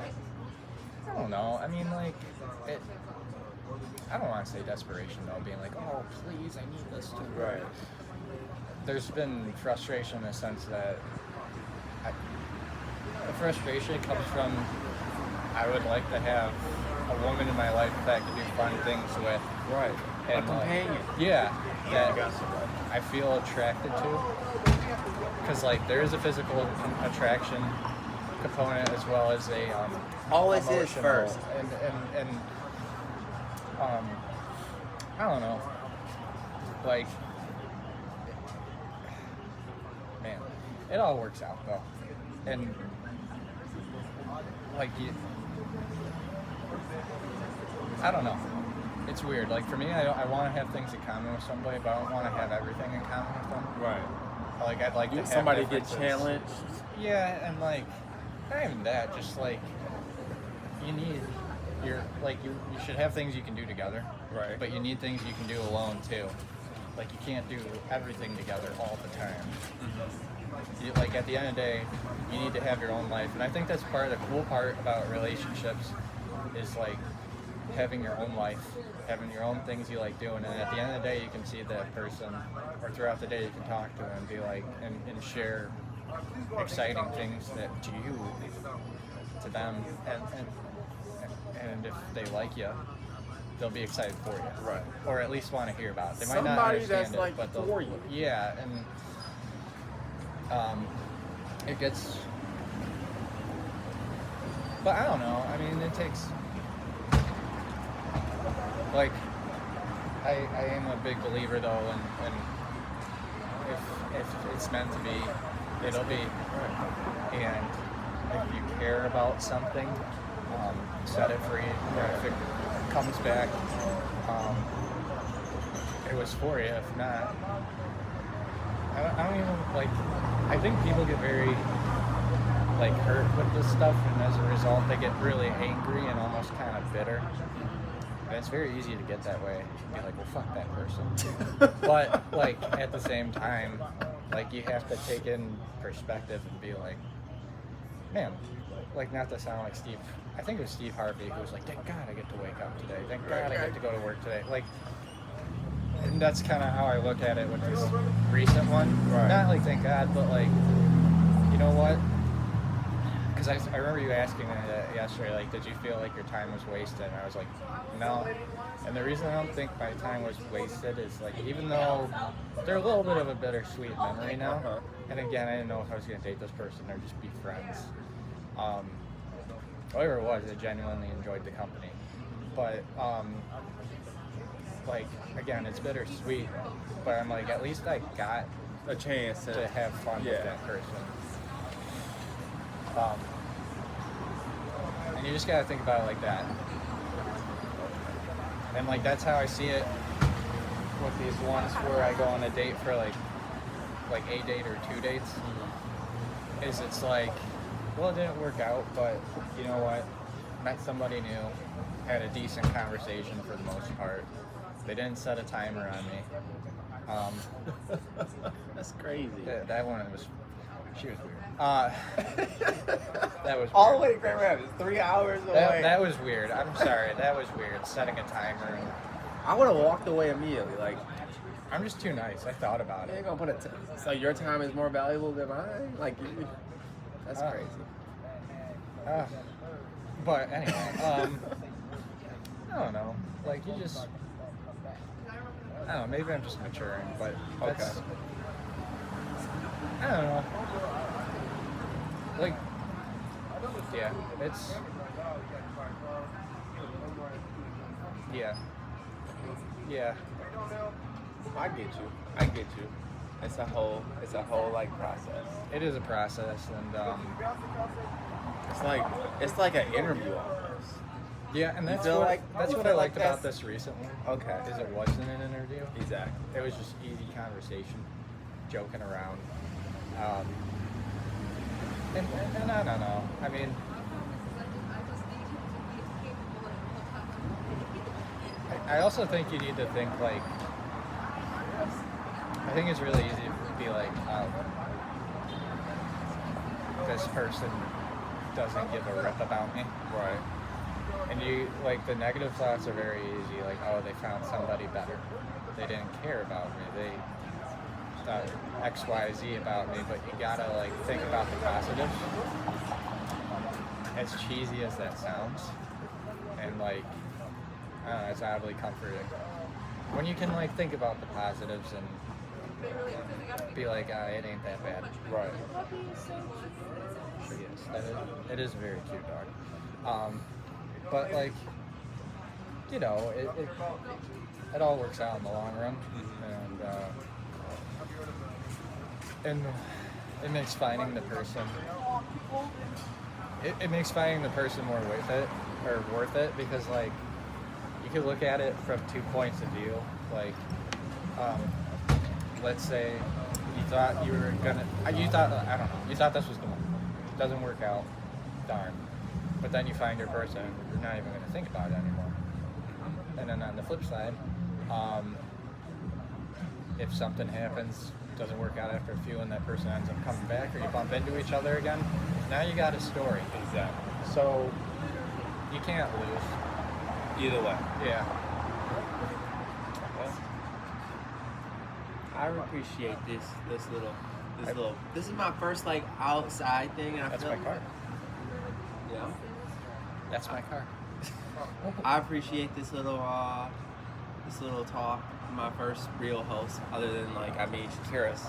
Speaker 2: I don't know. I mean, like it. I don't want to say desperation though, being like, oh please, I need this to work.
Speaker 1: Right.
Speaker 2: There's been frustration in the sense that the frustration comes from I would like to have a woman in my life that I can do fun things with.
Speaker 1: Right.
Speaker 2: And
Speaker 1: A companion.
Speaker 2: Yeah. That I feel attracted to. Because like there is a physical attraction component as well as a
Speaker 1: Always is
Speaker 2: emotional,
Speaker 1: first.
Speaker 2: And I don't know. Like, man, it all works out though, and like I don't know. It's weird. Like for me, I want to have things in common with somebody, but I don't want to have everything in common with them.
Speaker 1: Right.
Speaker 2: Like I'd like to have
Speaker 1: Somebody get
Speaker 2: differences.
Speaker 1: challenged.
Speaker 2: Yeah, and like not even that. Just like you need you should have things you can do together.
Speaker 1: Right.
Speaker 2: But you need things you can do alone too. Like you can't do everything together all the time.
Speaker 1: Mm-hmm.
Speaker 2: Like at the end of the day, you need to have your own life, and I think that's part of the cool part about relationships is like having your own life, having your own things you like doing, and at the end of the day, you can see that person, or throughout the day, you can talk to them and be like, and share exciting things that to you, to them, and if they like you, they'll be excited for you,
Speaker 1: Right.
Speaker 2: or at least want to hear about it. They might not
Speaker 1: Somebody
Speaker 2: understand
Speaker 1: that's
Speaker 2: it,
Speaker 1: like
Speaker 2: but they'll,
Speaker 1: for you.
Speaker 2: yeah, and it gets. But I don't know. I mean, it takes. Like, I am a big believer though, and if it's meant to be, it'll be. And if you care about something, set it free. If it comes back, it was for you. If not, I don't even like. I think people get very like hurt with this stuff, and as a result, they get really angry and almost kind of bitter. And it's very easy to get that way. Be like, well, fuck that person. But like at the same time, like you have to take in perspective and be like, man, like not to sound like Steve. I think it was Steve Harvey who was like, thank God I get to wake up today. Thank God I get to go to work today. Like, and that's kind of how I look at it with this recent one.
Speaker 1: Right.
Speaker 2: Not like thank God, but like, you know what? Because I remember you asking me that yesterday, like, did you feel like your time was wasted? And I was like, no. And the reason I don't think my time was wasted is like, even though they're a little bit of a bittersweet memory now, and again, I didn't know if I was going to date this person or just be friends. Whatever it was, I genuinely enjoyed the company. But, like, again, it's bittersweet, but I'm like, at least I got
Speaker 1: a chance
Speaker 2: to have fun with that person. And you just gotta think about it like that. And like that's how I see it with these ones where I go on a date for like a date or 2 dates. Is it's like, well, it didn't work out, but you know what? Met somebody new, had a decent conversation for the most part. They didn't set a timer on me.
Speaker 1: That's crazy.
Speaker 2: That one was, she was weird. That was weird.
Speaker 1: All the way to Grand Rapids, 3 hours away.
Speaker 2: That was weird. I'm sorry. That was weird. Setting a timer.
Speaker 1: I would have walked away immediately. Like,
Speaker 2: I'm just too nice. I thought about
Speaker 1: you
Speaker 2: it.
Speaker 1: ain't gonna put it. So your time is more valuable than mine. Like, that's crazy.
Speaker 2: But anyway, I don't know. Like you just, I don't know. Maybe I'm just maturing, but that's,
Speaker 1: Okay.
Speaker 2: I don't know. Like, yeah, it's, yeah.
Speaker 1: I get you. It's a whole like process.
Speaker 2: It is a process, and
Speaker 1: It's like an interview almost.
Speaker 2: yeah, and that's
Speaker 1: feel
Speaker 2: what
Speaker 1: like-
Speaker 2: that's
Speaker 1: you
Speaker 2: what
Speaker 1: feel
Speaker 2: I
Speaker 1: like
Speaker 2: liked about
Speaker 1: that's-
Speaker 2: this recently.
Speaker 1: Okay.
Speaker 2: Is it wasn't an interview.
Speaker 1: Exactly.
Speaker 2: It was just easy conversation, joking around. And I don't know. I mean, I also think you need to think like, I think it's really easy to be like, this person doesn't give a rip about me.
Speaker 1: Right.
Speaker 2: And you, like, the negative thoughts are very easy. Like, oh, they found somebody better. They didn't care about me. They thought X, Y, Z about me. But you gotta, like, think about the positives. As cheesy as that sounds. And, like, I don't know, it's oddly comforting. When you can, like, think about the positives and be like, it ain't that bad.
Speaker 1: Right.
Speaker 2: Yes, it is a very cute dog. But like, you know, it all works out in the long run, and it makes finding the person. It makes finding the person more worth it because like you could look at it from 2 points of view. Like, let's say you thought I don't know, you thought this was the one. Doesn't work out, darn. But then you find your person, you're not even going to think about it anymore. And then on the flip side, if something happens, doesn't work out after a few, and that person ends up coming back, or you bump into each other again, now you got a story.
Speaker 1: Exactly.
Speaker 2: So you can't lose.
Speaker 1: Either way.
Speaker 2: Yeah.
Speaker 1: Well, I appreciate this little. This is my first like outside thing, and I
Speaker 2: That's
Speaker 1: feel
Speaker 2: my car.
Speaker 1: Yeah.
Speaker 2: That's my car.
Speaker 1: I appreciate this little talk. My first real host, other than like Shakira's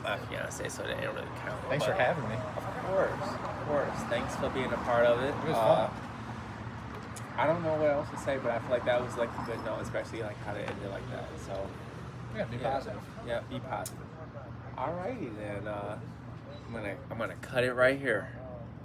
Speaker 1: my fiance, so that didn't really count.
Speaker 2: Thanks for having me.
Speaker 1: Of course. Thanks for being a part of it.
Speaker 2: It was fun.
Speaker 1: I don't know what else to say, but I feel like that was like a good note, especially like how to end it like that. So
Speaker 2: Yeah, be positive.
Speaker 1: Yeah, be positive. Alrighty then. I'm gonna cut it right here.